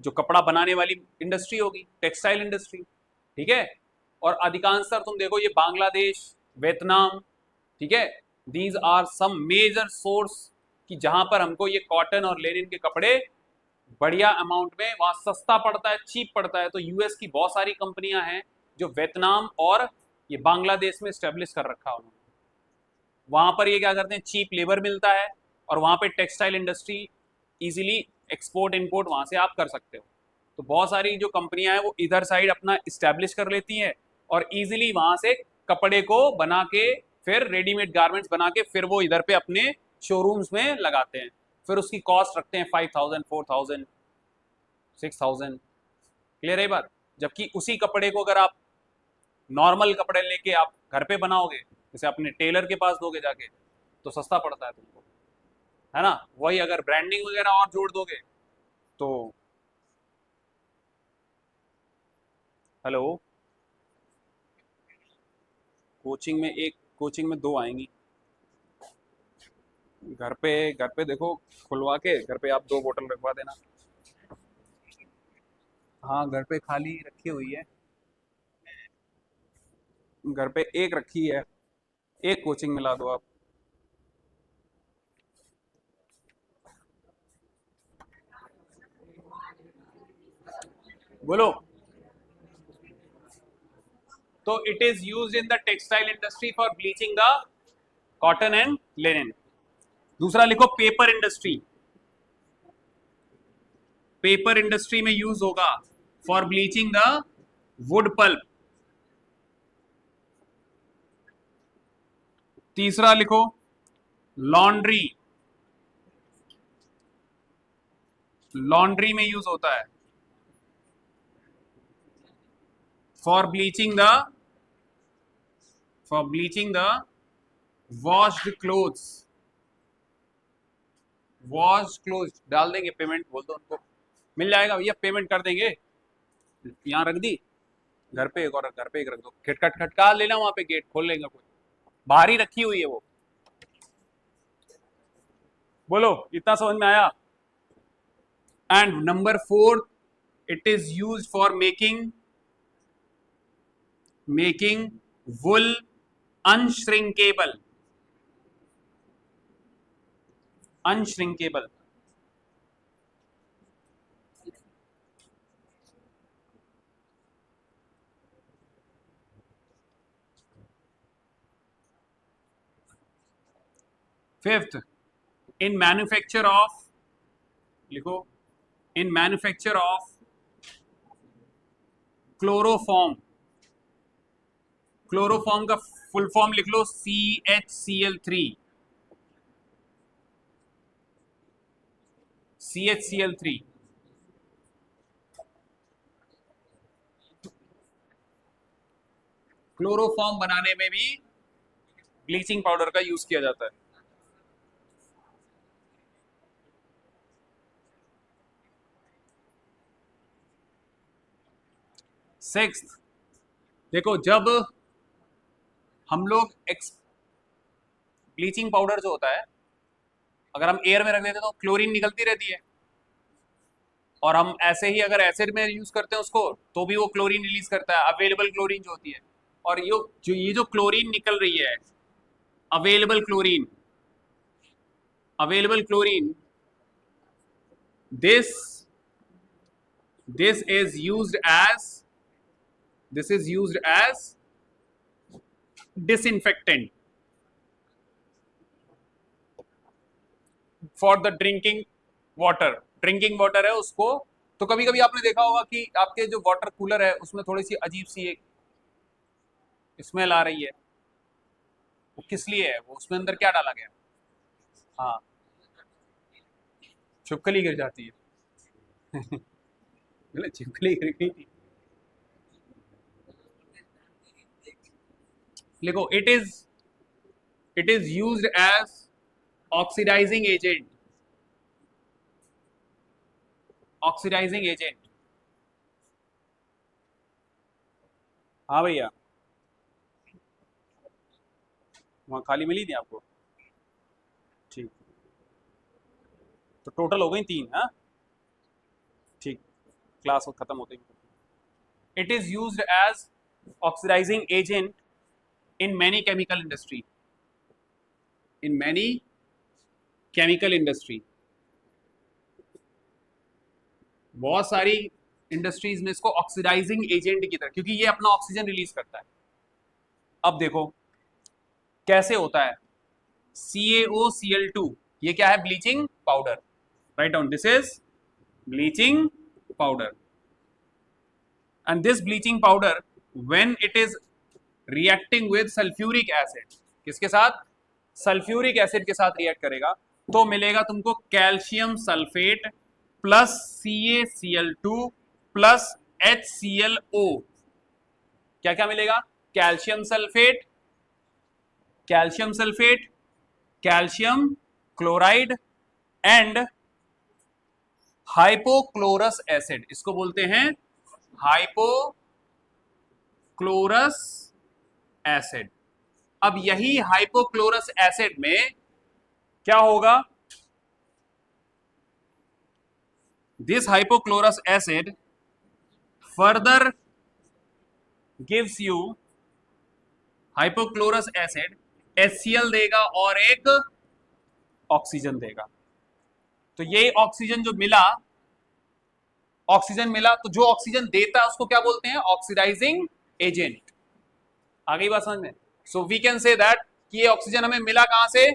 जो कपड़ा बनाने वाली इंडस्ट्री होगी, टेक्सटाइल इंडस्ट्री, ठीक है। और अधिकांशतर तुम देखो ये बांग्लादेश, वियतनाम, ठीक है, these are some major source कि जहां पर हमको ये कॉटन और लेनिन के कपड़े बढ़िया अमाउंट में, वहां सस्ता पड़ता है, चीप पड़ता है। तो यूएस की बहुत सारी कंपनियां हैं जो वियतनाम और ये बांग्लादेश में स्टेब्लिश कर रखा है उन्होंने। वहां पर ये क्या करते हैं, चीप लेबर मिलता है और वहां पे textile industry easily export import वहां से आप कर सकते हो। तो बहुत सारी जो कंपनियां हैं वो इधर साइड अपना इस्टेब्लिश कर लेती हैं और इजीली वहां से कपड़े को बना के, फिर रेडीमेड गारमेंट्स बना के, फिर वो इधर पे अपने शोरूम्स में लगाते हैं। फिर उसकी कॉस्ट रखते हैं 5000, 4000, 6000। क्लियर है बात? जबकि उसी कपड़े को अगर आप नॉर्मल कपड़े लेके आप घर पे बनाओगे, जैसे अपने टेलर के पास दोगे जाके, तो सस्ता पड़ता है तुमको, है ना। वही अगर ब्रांडिंग वगैरह और जोड़ दोगे तो, हेलो, कोचिंग में 2 आएंगी। घर पे देखो खुलवा के, घर पे आप 2 बोतल रखवा देना। हाँ घर पे खाली रखी हुई है, घर पे एक रखी है, एक कोचिंग में ला दो आप। बोलो। तो it is used in the textile industry for bleaching the cotton and linen. दूसरा लिखो पेपर इंडस्ट्री। पेपर इंडस्ट्री में यूज होगा for bleaching the wood pulp. तीसरा लिखो लॉन्ड्री। लॉन्ड्री में यूज होता है for bleaching the washed clothes. Wash cloth डाल देंगे, पेमेंट बोल दो उनको, मिल जाएगा भैया, पेमेंट कर देंगे। यहाँ रख दी, घर पे एक और, घर पे एक रख दो, खटखटा लेना, वहां पे गेट खोल लेगा कोई, बाहर ही रखी हुई है वो। बोलो इतना समझ में आया? And number 4, it is use for making wool unshrinkable. Unshrinkable. Fifth, in manufacture of, लिखो, in manufacture of chloroform. Chloroform का फुल फॉर्म लिख लो CHCl3, CHCl3। क्लोरोफॉर्म बनाने में भी ब्लीचिंग पाउडर का यूज किया जाता है। सिक्स्थ, देखो जब हम लोग ब्लीचिंग पाउडर जो होता है, अगर हम एयर में रख देते हैं तो क्लोरीन निकलती रहती है, और हम ऐसे ही अगर एसिड में यूज करते हैं उसको तो भी वो क्लोरीन रिलीज करता है, अवेलेबल क्लोरीन जो होती है। और ये जो क्लोरीन निकल रही है, available chlorine, this this is used as disinfectant for the drinking water है उसको। तो कभी कभी आपने देखा होगा कि आपके जो वाटर कूलर है उसमें थोड़ी सी अजीब सी एक स्मेल आ रही है, वो किस लिए है? वो उसमें अंदर क्या डाला गया? हाँ, छिपकली गिर जाती है। छिपकली गिर गई थी। देखो, it is used as oxidising agent, हाँ भैया, वहां खाली मिली थी आपको? ठीक, तो टोटल हो गई 3। हाँ ठीक, क्लास खत्म होते ही। It is used as oxidising agent in many chemical industry, बहुत सारी इंडस्ट्रीज में इसको ऑक्सीडाइजिंग एजेंट की तरह, क्योंकि ये अपना ऑक्सीजन रिलीज करता है। अब देखो कैसे होता है, CaOCl2, ये क्या है? Bleaching powder. Write down, this is bleaching powder, and this bleaching powder when it is reacting with sulphuric acid, किसके साथ? सल्फ्यूरिक एसिड के साथ रिएक्ट करेगा तो मिलेगा तुमको calcium sulphate plus CaCl2 plus HClO। क्या क्या मिलेगा? Calcium sulphate, calcium chloride and hypochlorous acid, इसको बोलते हैं हाइपोक्लोरस एसिड। अब यही हाइपोक्लोरस एसिड में क्या होगा? This hypochlorous acid further gives you, hypochlorous acid HCl देगा और एक ऑक्सीजन देगा। तो ये ऑक्सीजन जो मिला, तो जो ऑक्सीजन देता है उसको क्या बोलते हैं? Oxidising agent. आ गई बात समझ में? So we can say that कि ये ऑक्सीजन हमें मिला कहां से?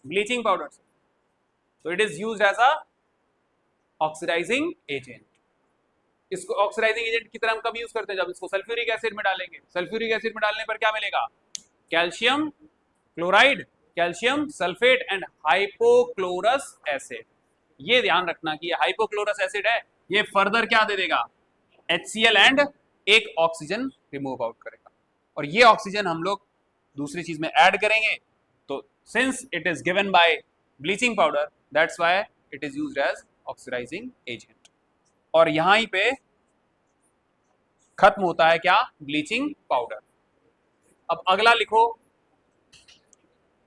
ब्लीचिंग पाउडर से। तो it is used as a oxidising agent. इसको ऑक्सीडाइजिंग एजेंट की तरह हम कब यूज करते हैं? जब इसको सल्फ्यूरिक एसिड में डालेंगे। सल्फ्यूरिक एसिड में डालने पर क्या मिलेगा? Calcium chloride, calcium sulphate and hypochlorous acid. ये ध्यान रखना कि ये हाइपोक्लोरस एसिड है, ये फर्दर क्या दे देगा? HCl एंड एक ऑक्सीजन रिमूव आउट करेगा, और ये ऑक्सीजन हम लोग दूसरी चीज में ऐड करेंगे। तो since it is given by bleaching powder, that's why it is used as oxidising agent. और यहां ही पे खत्म होता है क्या? Bleaching powder. अब अगला लिखो।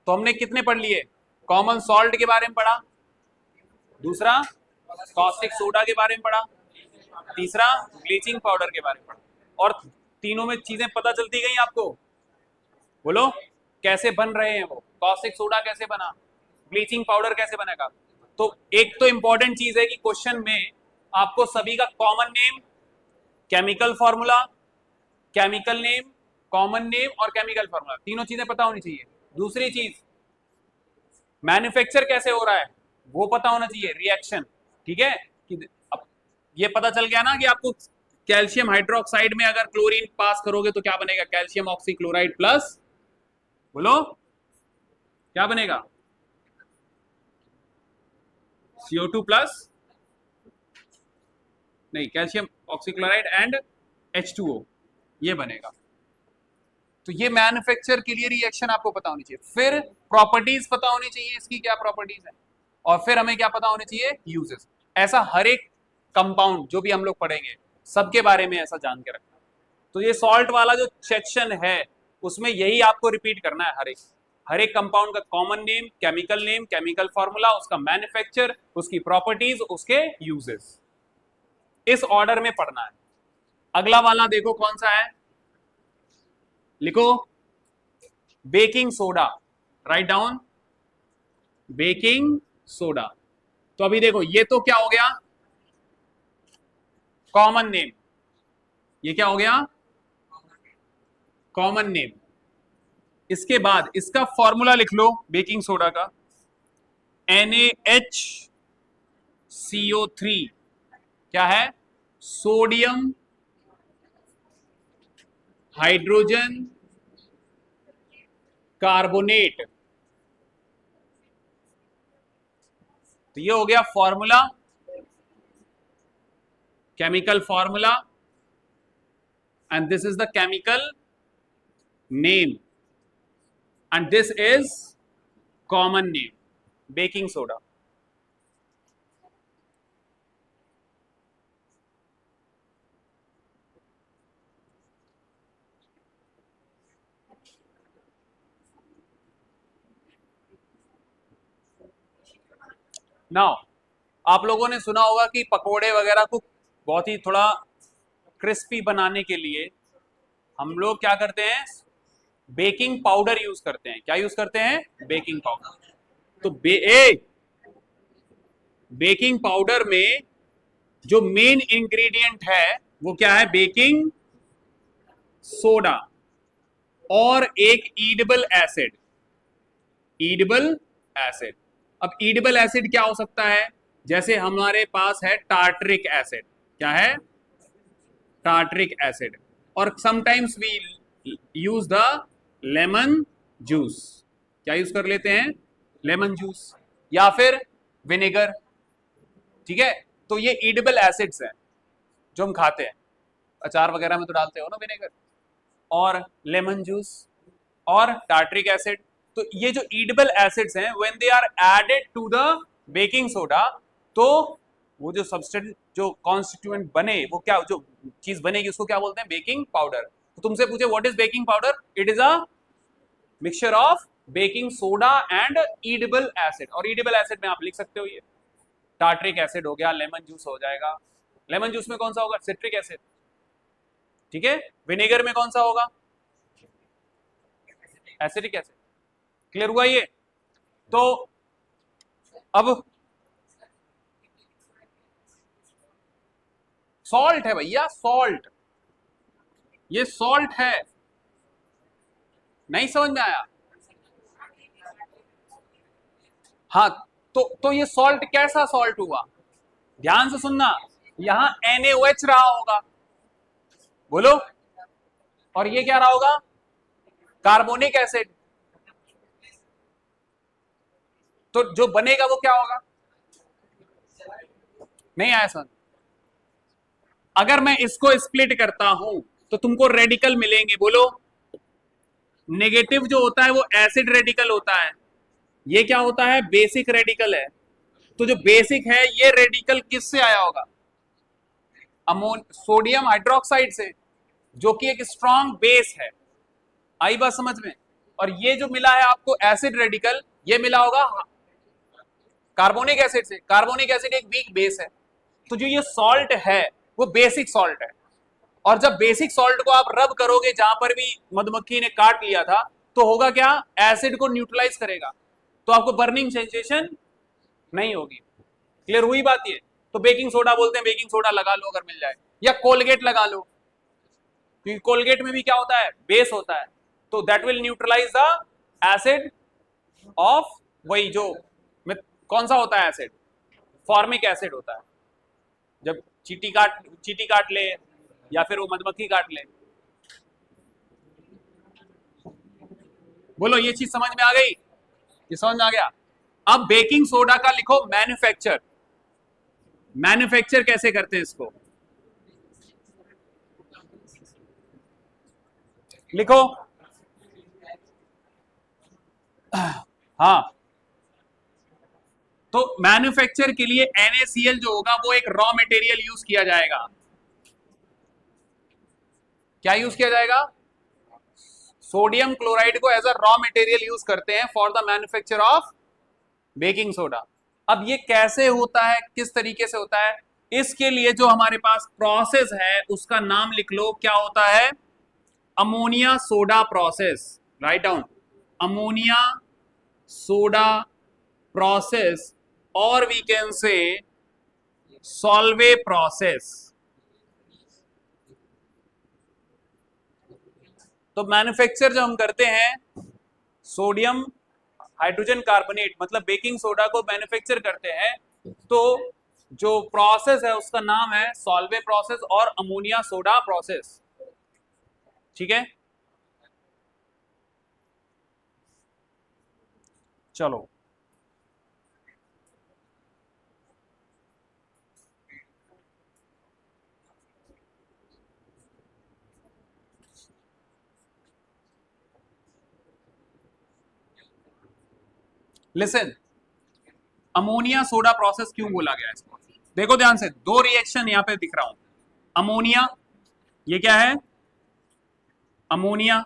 तो हमने कितने पढ़ लिए? कॉमन सॉल्ट के बारे में पढ़ा, दूसरा कॉस्टिक सोडा के बारे में पढ़ा, तीसरा ब्लीचिंग पाउडर के बारे में पढ़ा। और तीनों में चीजें पता चलती गई आपको? बोलो कैसे बन रहे हैं वो? कॉस्टिक सोडा कैसे बना, ब्लीचिंग पाउडर कैसे बनेगा? तो एक तो इंपॉर्टेंट चीज है कि क्वेश्चन में आपको सभी का common name, chemical formula, chemical name, common name और केमिकल फॉर्मूला, तीनों चीजें पता होनी चाहिए। दूसरी चीज, मैन्युफैक्चर कैसे हो रहा है वो पता होना चाहिए, रिएक्शन। ठीक है, कि अब ये पता चल गया ना कि आपको कैल्शियम हाइड्रोक्साइड में अगर क्लोरीन पास करोगे तो क्या बनेगा? कैल्शियम ऑक्सीक्लोराइड प्लस, बोलो क्या बनेगा? CO2 प्लस, नहीं, कैल्शियम ऑक्सीक्लोराइड एंड H2O, ये बनेगा। तो ये मैन्युफैक्चर के लिए रिएक्शन आपको पता होनी चाहिए। फिर प्रॉपर्टीज पता होनी चाहिए, इसकी क्या प्रॉपर्टीज है, और फिर हमें क्या पता होने चाहिए? यूजेस। ऐसा हर एक कंपाउंड जो भी हम लोग पढ़ेंगे सबके बारे में ऐसा जान के रखना। तो ये सॉल्ट वाला जो सेक्शन है उसमें यही आपको रिपीट करना है, हर एक कंपाउंड का कॉमन नेम, केमिकल फॉर्मूला, उसका मैन्युफैक्चर, उसकी प्रॉपर्टीज, उसके यूजेस, इस ऑर्डर में पढ़ना है। अगला वाला देखो कौन सा है, लिखो baking soda, write down baking soda. तो अभी देखो ये तो क्या हो गया? Common name. ये क्या हो गया? Common name. इसके बाद इसका फॉर्मूला लिख लो बेकिंग सोडा का, NaHCO3 क्या है? Sodium hydrogen carbonate. तो ये हो गया formula, chemical formula, and this is the chemical name, and this is common name, baking soda. Now आप लोगों ने सुना होगा कि पकोड़े वगैरह को बहुत ही थोड़ा क्रिस्पी बनाने के लिए हम लोग क्या करते हैं? बेकिंग पाउडर यूज करते हैं। क्या यूज करते हैं? Baking powder. तो बेकिंग पाउडर में जो मेन इंग्रेडिएंट है वो क्या है? बेकिंग सोडा और एक ईडेबल एसिड। Edible acid. अब ईडेबल एसिड क्या हो सकता है? जैसे हमारे पास है टार्टरिक एसिड। क्या है? Tartaric acid. और sometimes we use the lemon juice. क्या यूज कर लेते हैं? लेमन जूस या फिर विनेगर। ठीक है, तो ये ईडेबल एसिड्स हैं जो हम खाते हैं, अचार वगैरह में तो डालते हो ना विनेगर, और लेमन जूस और टार्टरिक एसिड। तो ये जो ईडेबल एसिड्स हैं when they are added to the baking soda, तो वो जो सब्सटेंस, जो कॉन्स्टिट्यूएंट बने, वो क्या, जो चीज बनेगी उसको क्या बोलते हैं? Baking powder. तो तुमसे पूछे what is baking powder? It is a mixture of baking soda and edible acid. और ईडेबल एसिड में आप लिख सकते हो ये टार्टरिक एसिड हो गया, लेमन जूस हो जाएगा। लेमन जूस में कौन सा होगा? Citric acid. ठीक है, विनेगर में कौन सा होगा? Acidic acid. क्लियर हुआ ये? तो अब सॉल्ट है भैया, सॉल्ट, ये सॉल्ट है। नहीं समझ में आया? हाँ, तो ये सॉल्ट कैसा सॉल्ट हुआ? ध्यान से सुनना, यहां NaOH रहा होगा, बोलो, और ये क्या रहा होगा? Carbonic acid. तो जो बनेगा वो क्या होगा? नहीं आया समझ? अगर मैं इसको स्प्लिट करता हूं तो तुमको रेडिकल मिलेंगे, बोलो। नेगेटिव जो होता है वो एसिड रेडिकल होता है, ये क्या होता है? बेसिक रेडिकल है। तो जो बेसिक है ये रेडिकल किससे आया होगा? सोडियम हाइड्रोक्साइड से, जो कि एक स्ट्रॉन्ग बेस है। आई बात समझ में? और ये जो मिला है आपको एसिड रेडिकल, ये मिला होगा कार्बोनिक एसिड से। कार्बोनिक एसिड एक वीक बेस है। तो जो ये सॉल्ट है वो बेसिक सॉल्ट है। और जब बेसिक सॉल्ट को आप रब करोगे जहां पर भी मधुमक्खी ने काट लिया था, तो होगा क्या? एसिड को न्यूट्रलाइज करेगा, तो आपको बर्निंग सेंसेशन नहीं होगी। क्लियर हुई बात ये? तो बेकिंग सोडा बोलते हैं, बेकिंग सोडा लगा लो अगर मिल जाए, या कोलगेट लगा लो, क्योंकि कोलगेट में भी क्या होता है? बेस होता है। तो that will neutralise the acid of, वही जो कौन सा होता है एसिड? फॉर्मिक एसिड होता है। जब चीटी काट ले या फिर वो मधुमक्खी काट ले। बोलो ये चीज समझ में आ गई? ये समझ में आ गया? अब बेकिंग सोडा का लिखो मैन्युफैक्चर। मैन्युफैक्चर कैसे करते हैं इसको लिखो। हाँ, तो मैन्युफैक्चर के लिए NaCl जो होगा वो एक रॉ मटेरियल यूज किया जाएगा। क्या यूज किया जाएगा? सोडियम क्लोराइड को as a raw material use करते हैं for the manufacture of baking soda. अब ये कैसे होता है, किस तरीके से होता है, इसके लिए जो हमारे पास प्रोसेस है उसका नाम लिख लो। क्या होता है? Ammonia soda process. Right down, ammonia soda process, और we can say Solvay process. तो मैन्युफैक्चर जो हम करते हैं सोडियम हाइड्रोजन कार्बोनेट मतलब बेकिंग सोडा को मैन्युफैक्चर करते हैं, तो जो प्रोसेस है उसका नाम है सॉल्वे प्रोसेस और अमोनिया सोडा प्रोसेस। ठीक है, चलो लिसन, अमोनिया सोडा प्रोसेस क्यों बोला गया इसको? देखो ध्यान से, दो रिएक्शन यहां पे दिख रहा हूं। अमोनिया, ये क्या है? अमोनिया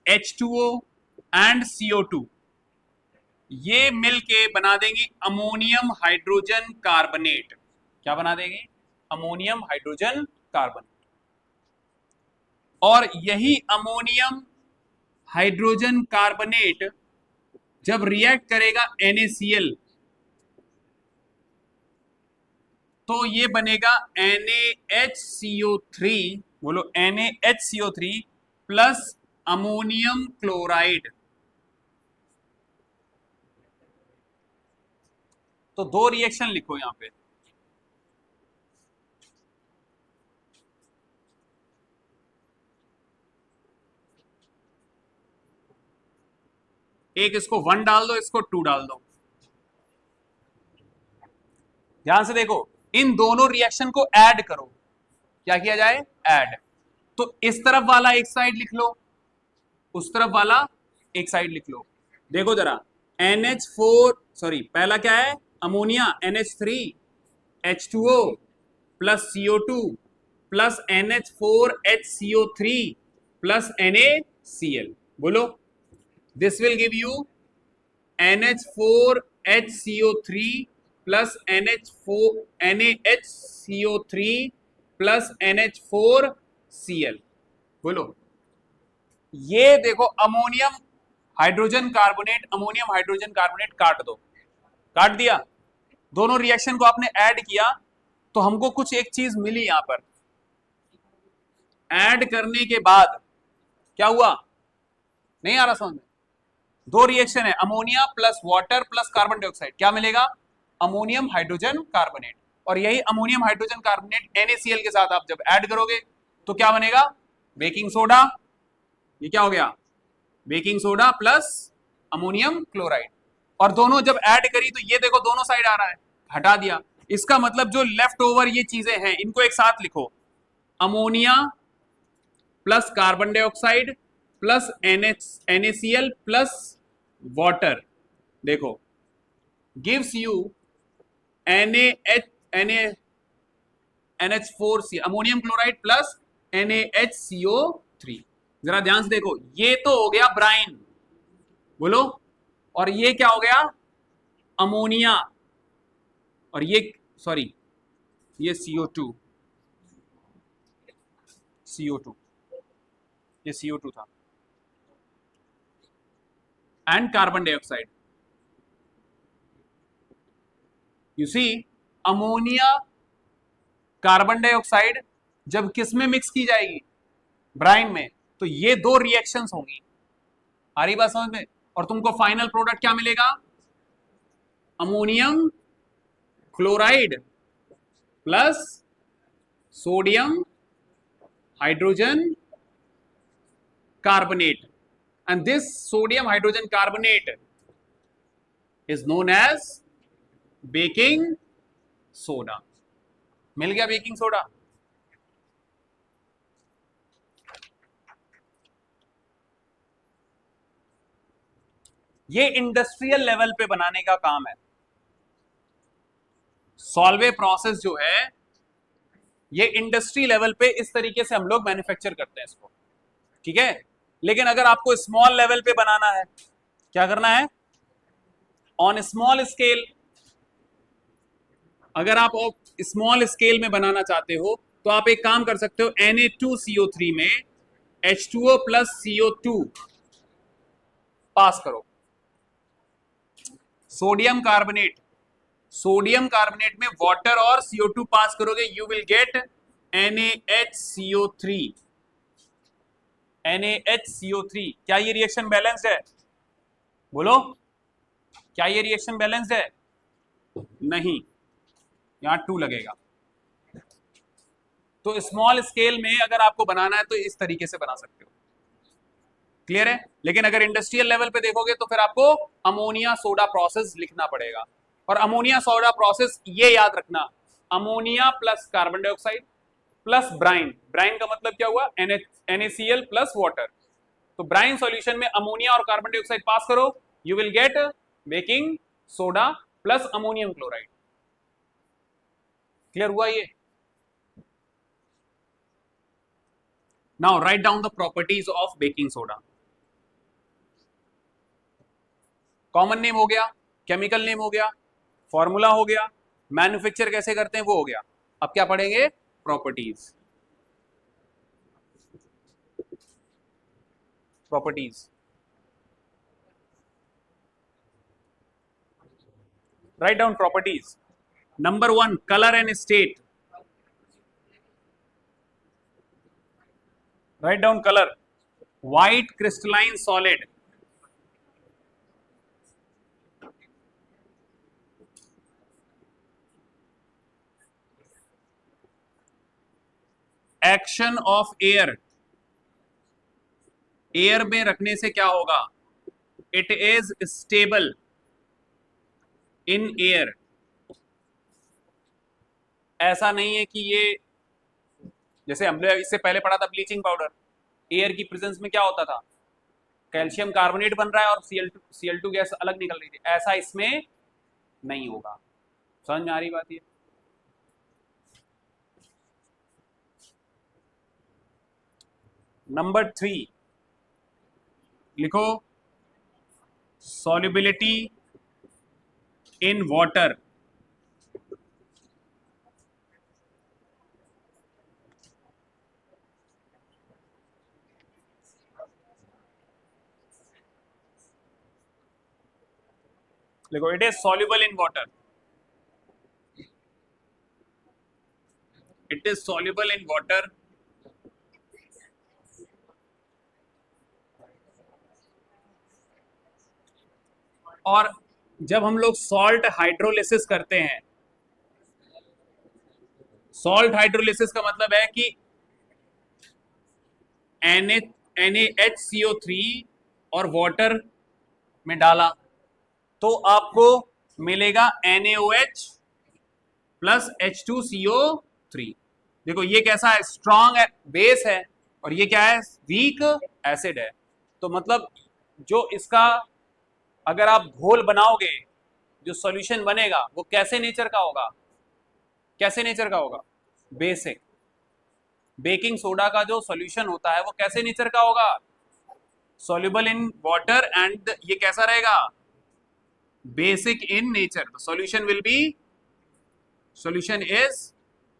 H2O एंड CO2, ये मिलके बना देंगी अमोनियम हाइड्रोजन कार्बोनेट। क्या बना देंगी? Ammonium hydrogen carbonate. और यही अमोनियम हाइड्रोजन कार्बोनेट जब रिएक्ट करेगा NaCl तो ये बनेगा NaHCO3। बोलो NaHCO3 प्लस अमोनियम क्लोराइड। तो दो रिएक्शन लिखो यहां पे। एक इसको 1 डाल दो, इसको 2 डाल दो। ध्यान से देखो, इन दोनों रिएक्शन को ऐड करो। क्या किया जाए? ऐड। तो इस तरफ वाला एक साइड लिख लो, उस तरफ वाला एक साइड लिख लो। देखो जरा, NH4 सॉरी पहला क्या है? Ammonia NH3 H2O plus CO2 plus NH4HCO3 plus NaCl। बोलो, this will give you NH4HCO3 plus NaHCO3 plus NH4Cl। बोलो, ये देखो ammonium hydrogen carbonate, ammonium hydrogen carbonate काट दो। काट दिया, दोनों रिएक्शन को आपने ऐड किया तो हमको कुछ एक चीज मिली यहां पर। ऐड करने के बाद क्या हुआ? नहीं आ रहा समझ में? दो रिएक्शन है, ammonia plus water plus carbon dioxide, क्या मिलेगा? Ammonium hydrogen carbonate. और यही अमोनियम हाइड्रोजन कार्बोनेट NaCl के साथ आप जब ऐड करोगे तो क्या बनेगा? Baking soda. ये क्या हो गया? Baking soda plus ammonium chloride. और दोनों जब ऐड करी तो ये देखो दोनों साइड आ रहा है, हटा दिया। इसका मतलब जो लेफ्ट ओवर ये चीजें हैं इनको एक साथ लिखो, ammonia plus carbon dioxide plus NaCl plus water. देखो, gives you NH4C ammonium chloride plus NaHCO3। जरा ध्यान से देखो, ये तो हो गया ब्राइन। बोलो, और ये क्या हो गया? अमोनिया। और ये सॉरी ये CO2 ये CO2 था and carbon dioxide. You see, ammonia carbon dioxide जब किस में मिक्स की जाएगी? ब्राइन में। तो ये दो रिएक्शंस होंगी। आ रही बात समझ में? और तुमको फाइनल प्रोडक्ट क्या मिलेगा? Ammonium chloride plus sodium hydrogen carbonate, and this sodium hydrogen carbonate is known as baking soda. मिल गया बेकिंग सोडा। ये इंडस्ट्रियल लेवल पे बनाने का काम है। सॉल्वे प्रोसेस जो है ये इंडस्ट्री लेवल पे इस तरीके से हम लोग मैन्युफैक्चर करते हैं इसको, ठीक है। लेकिन अगर आपको स्मॉल लेवल पे बनाना है, क्या करना है, ऑन स्मॉल स्केल, अगर आप स्मॉल स्केल में बनाना चाहते हो तो आप एक काम कर सकते हो, Na2CO3 में H2O प्लस CO2 पास करो, सोडियम कार्बोनेट, सोडियम कार्बोनेट में वाटर और CO2 पास करोगे, you will gate NaHCO3। NaHCO3, क्या ये रिएक्शन बैलेंस्ड है? बोलो, क्या ये रिएक्शन बैलेंस्ड है? नहीं, यहां 2 लगेगा। तो स्मॉल स्केल में अगर आपको बनाना है तो इस तरीके से बना सकते हो, क्लियर है। लेकिन अगर इंडस्ट्रियल लेवल पे देखोगे तो फिर आपको अमोनिया सोडा प्रोसेस लिखना पड़ेगा। और अमोनिया सोडा प्रोसेस ये याद रखना, ammonia plus carbon dioxide plus brine, brine का मतलब क्या हुआ, NaCl प्लस वाटर। तो ब्राइन सॉल्यूशन में अमोनिया और कार्बन डाइऑक्साइड पास करो, you will get baking soda plus ammonium chloride. Clear हुआ ये? Now write down the properties of baking soda. Common name हो गया, केमिकल नेम हो गया, फॉर्मूला हो गया, मैन्युफैक्चर कैसे करते हैं वो हो गया। अब क्या पढ़ेंगे, properties. Properties, write down properties. Number 1, colour and state. Write down colour, white crystalline solid, action of air, air में रखने से क्या होगा, it is stable in air. ऐसा नहीं है कि ये, जैसे हमने इससे पहले पढ़ा था ब्लीचिंग पाउडर, एयर की प्रेजेंस में क्या होता था, कैल्शियम कार्बोनेट बन रहा है और Cl2 गैस अलग निकल रही थी, ऐसा इसमें नहीं होगा। समझ में आ रही बात ये? नंबर 3 लिखो, सॉल्युबिलिटी इन वाटर। लिखो, it is soluble in water, it is soluble in water और जब हम लोग सॉल्ट हाइड्रोलिसिस करते हैं, सॉल्ट हाइड्रोलिसिस का मतलब है कि NaHCO3 और वाटर में डाला तो आपको मिलेगा NaOH प्लस H2CO3। देखो ये कैसा है, स्ट्रॉन्ग है, बेस है, और ये क्या है, वीक एसिड है। तो मतलब जो इसका अगर आप घोल बनाओगे, जो सॉल्यूशन बनेगा वो कैसे नेचर का होगा, कैसे नेचर का होगा, बेसिक। बेकिंग सोडा का जो सॉल्यूशन होता है वो कैसे नेचर का होगा, सॉल्युबल इन वाटर, एंड ये कैसा रहेगा, basic in nature. The solution will be, solution is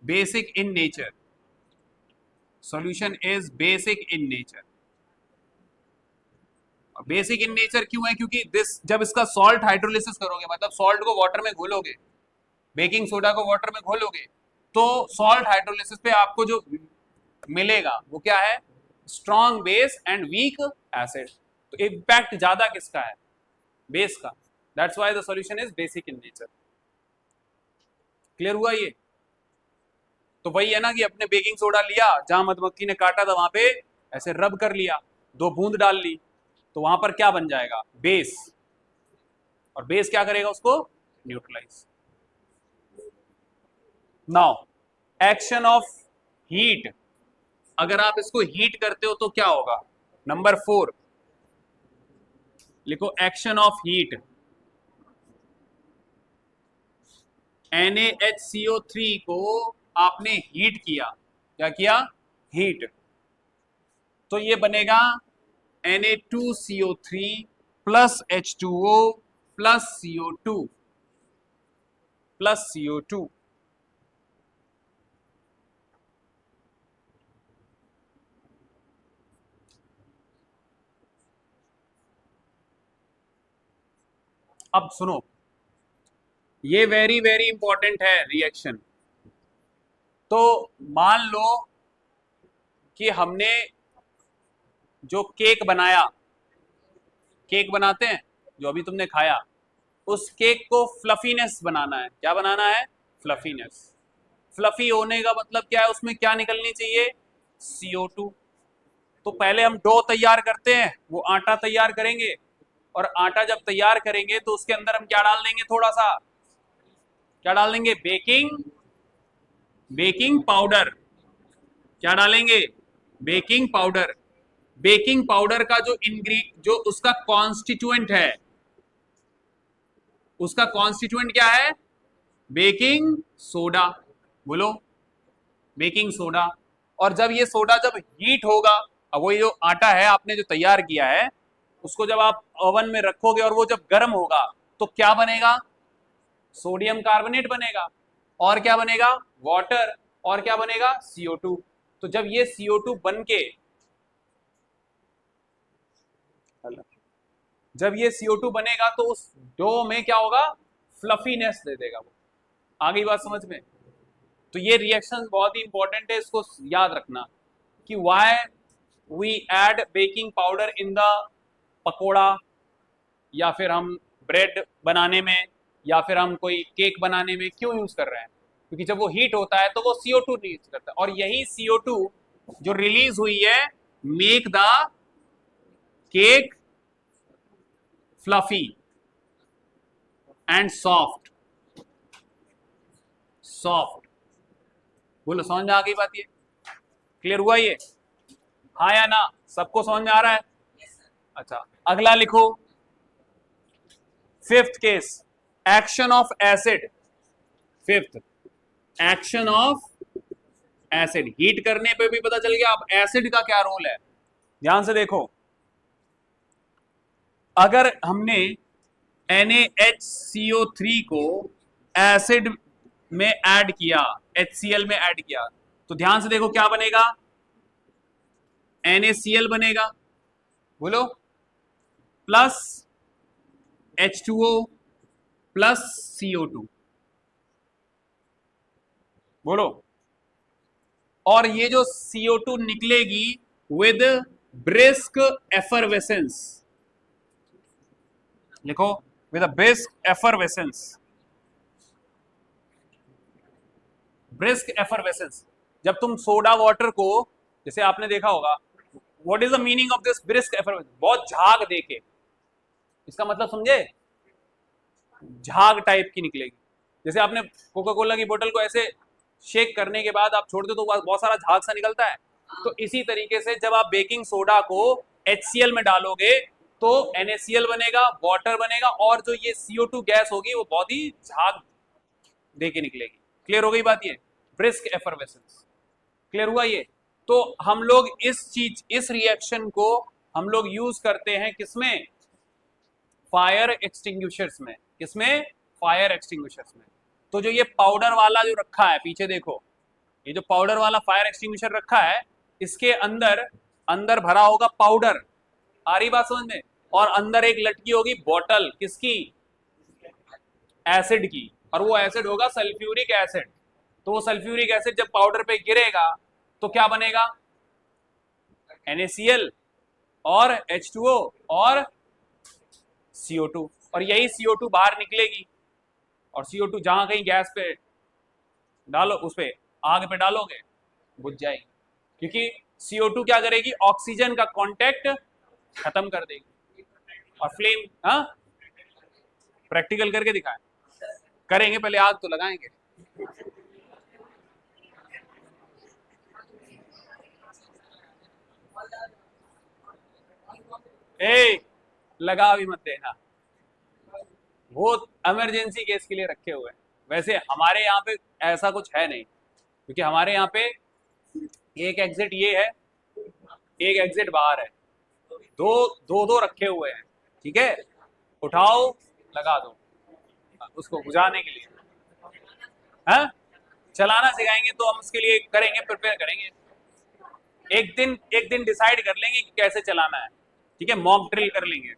basic in nature, solution is basic in nature। Basic in nature क्यों है, क्योंकि दिस, जब इसका सॉल्ट हाइड्रोलिसिस करोगे, मतलब सॉल्ट को वाटर में घोलोगे, बेकिंग सोडा को वाटर में घोलोगे, तो सॉल्ट हाइड्रोलिसिस पे आपको जो मिलेगा वो क्या है, strong base and weak acid. तो इम्पैक्ट ज्यादा किसका है, बेस का। That's why the solution is basic in nature. Clear हुआ ये? तो वही है ना कि अपने बेकिंग सोडा लिया, जहां मधुमक्खी ने काटा था वहां पे ऐसे रब कर लिया, 2 बूंद डाल ली, तो वहां पर क्या बन जाएगा, बेस। और बेस क्या करेगा, उसको neutralise. Now action of heat, अगर आप इसको हीट करते हो तो क्या होगा, नंबर 4 लिखो, एक्शन ऑफ हीट। NaHCO3 को आपने हीट किया, क्या किया, हीट, तो ये बनेगा Na2CO3 plus H2O plus CO2 plus CO2। अब सुनो, ये वेरी वेरी इंपॉर्टेंट है रिएक्शन। तो मान लो कि हमने जो केक बनाया, केक बनाते हैं जो अभी तुमने खाया, उस केक को फ्लफीनेस बनाना है। क्या बनाना है, फ्लफीनेस। फ्लफी होने का मतलब क्या है, उसमें क्या निकलनी चाहिए, CO2। तो पहले हम डो तैयार करते हैं, वो आटा तैयार करेंगे, और आटा जब तैयार करेंगे तो उसके अंदर हम क्या डाल देंगे, थोड़ा सा क्या डाल देंगे, बेकिंग, बेकिंग पाउडर। क्या डालेंगे, बेकिंग पाउडर। बेकिंग पाउडर का जो उसका कॉन्स्टिट्यूएंट है, उसका कॉन्स्टिट्यूएंट क्या है, बेकिंग सोडा। बोलो, बेकिंग सोडा। और जब ये सोडा जब हीट होगा, अब वो जो आटा है आपने जो तैयार किया है, उसको जब आप ओवन में रखोगे और वो जब गर्म होगा, तो क्या बनेगा, सोडियम कार्बोनेट बनेगा। और क्या बनेगा, वाटर। और क्या बनेगा, CO2। तो जब ये CO2 बन के, जब ये CO2 बनेगा तो उस डो में क्या होगा, फ्लफीनेस दे देगा वो। आ गई बात समझ में। तो ये रिएक्शन बहुत ही इंपॉर्टेंट है, इसको याद रखना कि why we add baking powder in the pakora, या फिर हम ब्रेड बनाने में, या फिर हम कोई केक बनाने में क्यों यूज कर रहे हैं, क्योंकि जब वो हीट होता है तो वो CO2 रिलीज करता है, और यही CO2 जो रिलीज हुई है, make the cake fluffy and soft. Soft, बोलो समझ में आ गई बात, ये क्लियर हुआ ये, हाँ या ना, सबको समझ में आ रहा है। अच्छा, अगला लिखो, fifth case, action of acid. Fifth, action of acid. Heat करने पे भी पता चल गया, अब एसिड का क्या रोल है, ध्यान से देखो। अगर हमने NaHCO3 को एसिड में ऐड किया, HCl में ऐड किया, तो ध्यान से देखो क्या बनेगा, NaCl बनेगा, बोलो, प्लस H2O प्लस CO2, बोलो। और ये जो CO2 निकलेगी विद ब्रिस्क एफरवेसेंस, लिखो, with brisk effervescence. Brisk effervescence, जब तुम सोडा वाटर को, जैसे आपने देखा होगा, what is the meaning of this brisk effervescence, बहुत झाग देके, इसका मतलब समझे, झाग टाइप की निकलेगी। जैसे आपने कोका कोला की बोतल को ऐसे शेक करने के बाद आप छोड़ दो तो बहुत सारा झाग सा निकलता है, तो इसी तरीके से जब आप बेकिंग सोडा को HCl में डालोगे तो NaCl बनेगा, वाटर बनेगा, और जो ये CO2 गैस होगी वो बहुत ही झाग देके निकलेगी। क्लियर हो गई बात, ये ब्रिस्क एफरवेसेंस, क्लियर हुआ ये। तो हम लोग इस रिएक्शन को हम लोग यूज करते हैं किसमें, फायर एक्सटिंग्विशर्स में। किसमें, फायर एक्सटिंग्विशर्स में। तो जो ये पाउडर वाला जो रखा है, पीछे देखो, ये जो पाउडर वाला फायर एक्सटिंग्विशर रखा है, इसके अंदर अंदर भरा होगा पाउडर, आ रही बात समझ में, और अंदर एक लटकी होगी बॉटल, किसकी, एसिड की, और वो एसिड होगा सल्फ्यूरिक एसिड। तो वो सल्फ्यूरिक एसिड जब पाउडर पे गिरेगा तो क्या बनेगा, NaCl और H2O और CO2, और यही CO2 बाहर निकलेगी, और CO2 जहां कहीं गैस पे डालो, उस पे आग पे डालोगे बुझ जाएगी, क्योंकि CO2 क्या करेगी, ऑक्सीजन का कांटेक्ट खत्म कर देगी और फ्लेम। हाँ, प्रैक्टिकल करके दिखाएं, करेंगे पहले, आग तो लगाएंगे। ए, लगा भी मत देना, वो इमरजेंसी केस के लिए रखे हुए हैं। वैसे हमारे यहाँ पे ऐसा कुछ है नहीं, क्योंकि हमारे यहाँ पे एक एग्जिट ये है, एक एग्जिट बाहर है, दो दो दो रखे हुए हैं, ठीक है, उठाओ लगा दो उसको बुझाने के लिए। हाँ, चलाना सिखाएंगे तो हम उसके लिए करेंगे, प्रिपेयर करेंगे, एक दिन डिसाइड कर लेंगे कि कैसे चलाना है, ठीक है, मॉक ड्रिल कर लेंगे,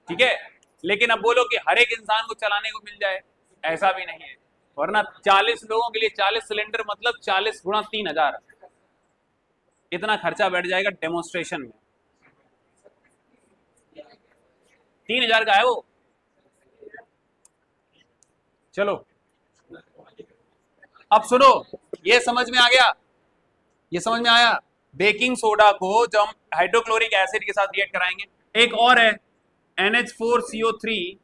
ठीक है। लेकिन अब बोलो कि हर एक इंसान को चलाने को मिल जाए, ऐसा भी नहीं है, वरना 40 लोगों के लिए 40 सिलेंडर मतलब 40 गुणा 3000, इतना खर्चा बैठ जाएगा डेमोन्स्ट्रेशन में। 3000 का है वो। चलो अब सुनो, ये समझ में आ गया, ये समझ में आया। बेकिंग सोडा को जब हम हाइड्रोक्लोरिक एसिड के साथ रिएक्ट कराएंगे, एक और है NH4CO3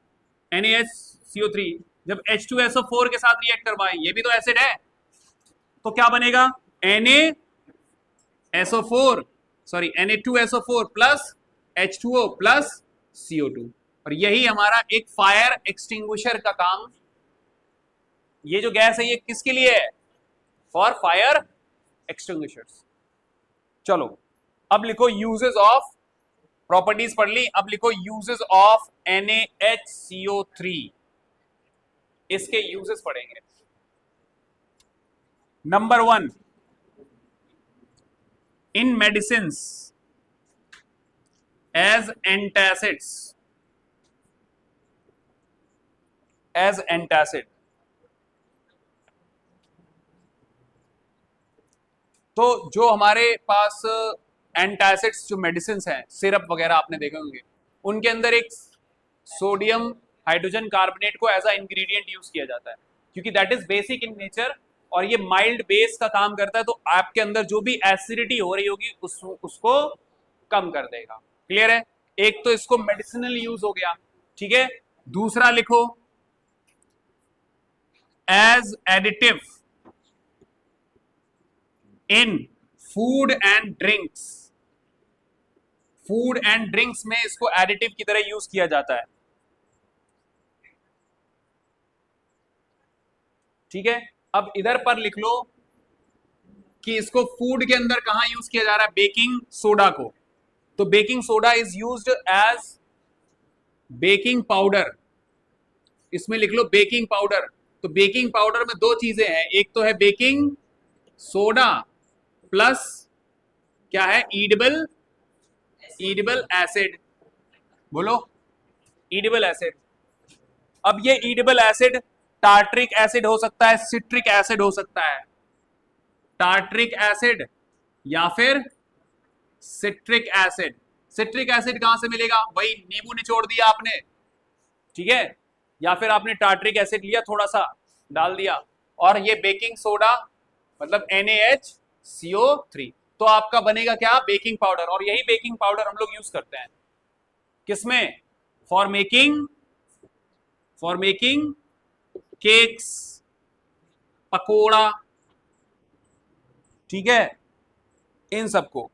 NaHCO3, जब H2SO4 के साथ रिएक्ट करवाएं, ये भी तो एसिड है, तो क्या बनेगा, NaSO4 sorry Na2SO4 plus H2O plus CO2, और यही हमारा एक फायर एक्सटिंग्विशर का काम। ये जो गैस है ये किसके लिए है, फॉर फायर एक्सटिंग्विशर्स। चलो अब लिखो यूजेस ऑफ, प्रॉपर्टीज पढ़ ली, अब लिखो यूजेस ऑफ NaHCO3, इसके यूजेस पढ़ेंगे। Number 1, in medicine as antacids, as antacid. तो जो हमारे पास एंटासिड्स जो मेडिसिन हैं, सिरप वगैरह आपने देखे होंगे, उनके अंदर एक सोडियम हाइड्रोजन कार्बोनेट को एज अ इंग्रेडिएंट यूज किया जाता है, क्योंकि that is basic in nature और ये माइल्ड बेस का काम करता है, तो आपके अंदर जो भी एसिडिटी हो रही होगी उसको कम कर देगा। क्लियर है, एक तो इसको मेडिसिनल यूज हो गया, ठीक है। दूसरा लिखो as additive in food and drinks, food and drinks में इसको एडिटिव की तरह यूज किया जाता है, ठीक है। अब इधर पर लिख लो कि इसको फूड के अंदर कहां यूज किया जा रहा है, बेकिंग सोडा को, तो baking soda is used as baking powder, इसमें लिख लो बेकिंग पाउडर। तो बेकिंग पाउडर में दो चीजें हैं, एक तो है बेकिंग सोडा प्लस क्या है, ईडिबल एसिड, बोलो ईडिबल एसिड। अब ये ईडिबल एसिड टार्ट्रिक एसिड हो सकता है, सिट्रिक एसिड हो सकता है, टार्ट्रिक एसिड या फिर सिट्रिक एसिड। सिट्रिक एसिड कहां से मिलेगा, वही नींबू निचोड़ दिया आपने, ठीक है, या फिर आपने टार्ट्रिक एसिड लिया थोड़ा सा डाल दिया, और ये बेकिंग सोडा मतलब NaHCO3, तो आपका बनेगा क्या, बेकिंग पाउडर। और यही बेकिंग पाउडर हम लोग यूज करते हैं किसमें, फॉर मेकिंग केक्स, पकोड़ा, ठीक है, इन सबको।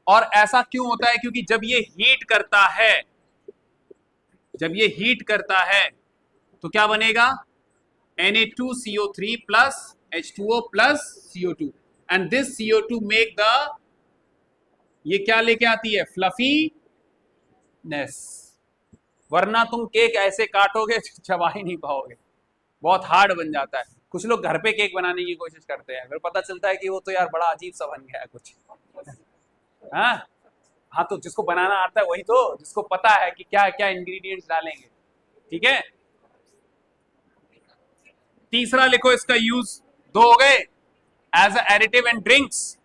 और ऐसा क्यों होता है, क्योंकि जब ये हीट करता है, जब ये हीट करता है तो क्या बनेगा, Na2CO3 plus H2O plus CO2, and this CO2 make the, ये क्या लेके आती है, फ्लफीनेस, वरना तुम केक ऐसे काटोगे चबा ही नहीं पाओगे, बहुत हार्ड बन जाता है। कुछ लोग घर पे केक बनाने की कोशिश करते हैं, फिर पता चलता है कि वो तो यार बड़ा अजीब सा बन गया है कुछ। हाँ हाँ, तो जिसको बनाना आता है वही तो, जिसको पता है कि क्या क्या इंग्रेडिएंट्स डालेंगे, ठीक है। तीसरा लिखो इसका यूज, दो हो गए, as a additive and drinks.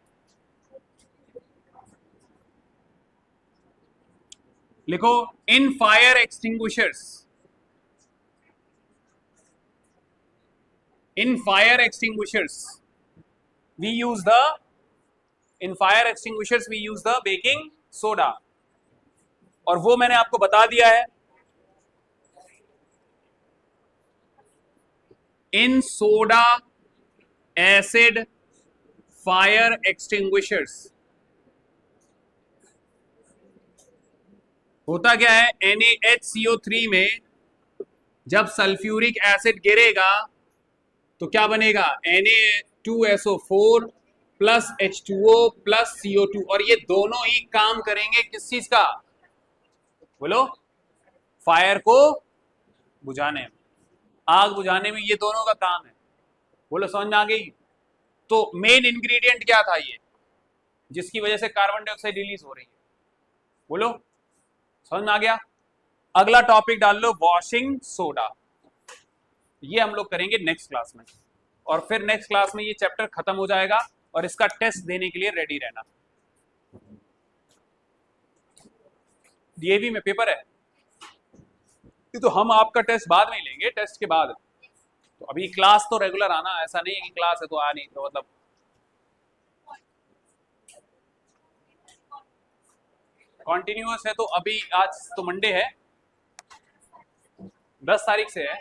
लिखो in fire extinguishers, in fire extinguishers we use the in fire extinguishers we use the baking soda, और वो मैंने आपको बता दिया है। In soda acid fire extinguishers होता क्या है, NaHCO3 में जब सल्फ्यूरिक एसिड गिरेगा तो क्या बनेगा, Na2SO4 plus H2O plus CO2, और ये दोनों ही काम करेंगे किस चीज का, बोलो, फायर को बुझाने में, आग बुझाने में ये दोनों का काम है। बोलो समझ में आ गई। तो मेन इंग्रेडिएंट क्या था ये, जिसकी वजह से कार्बन डाइऑक्साइड रिलीज हो रही है, बोलो समझ में आ गया। अगला टॉपिक डाल लो वॉशिंग सोडा, ये हम लोग करेंगे नेक्स्ट क्लास में, और फिर नेक्स्ट क्लास में ये चैप्टर खत्म हो जाएगा और इसका टेस्ट देने के लिए रेडी रहना। डीएवी में पेपर है, तो हम आपका टेस्ट बाद में लेंगे, टेस्ट के बाद। तो अभी क्लास तो रेगुलर आना, ऐसा नहीं है कि क्लास है तो आ नहीं, तो मतलब कॉन्टिन्यूअस है। तो अभी आज तो मंडे है, 10 तारीख से है,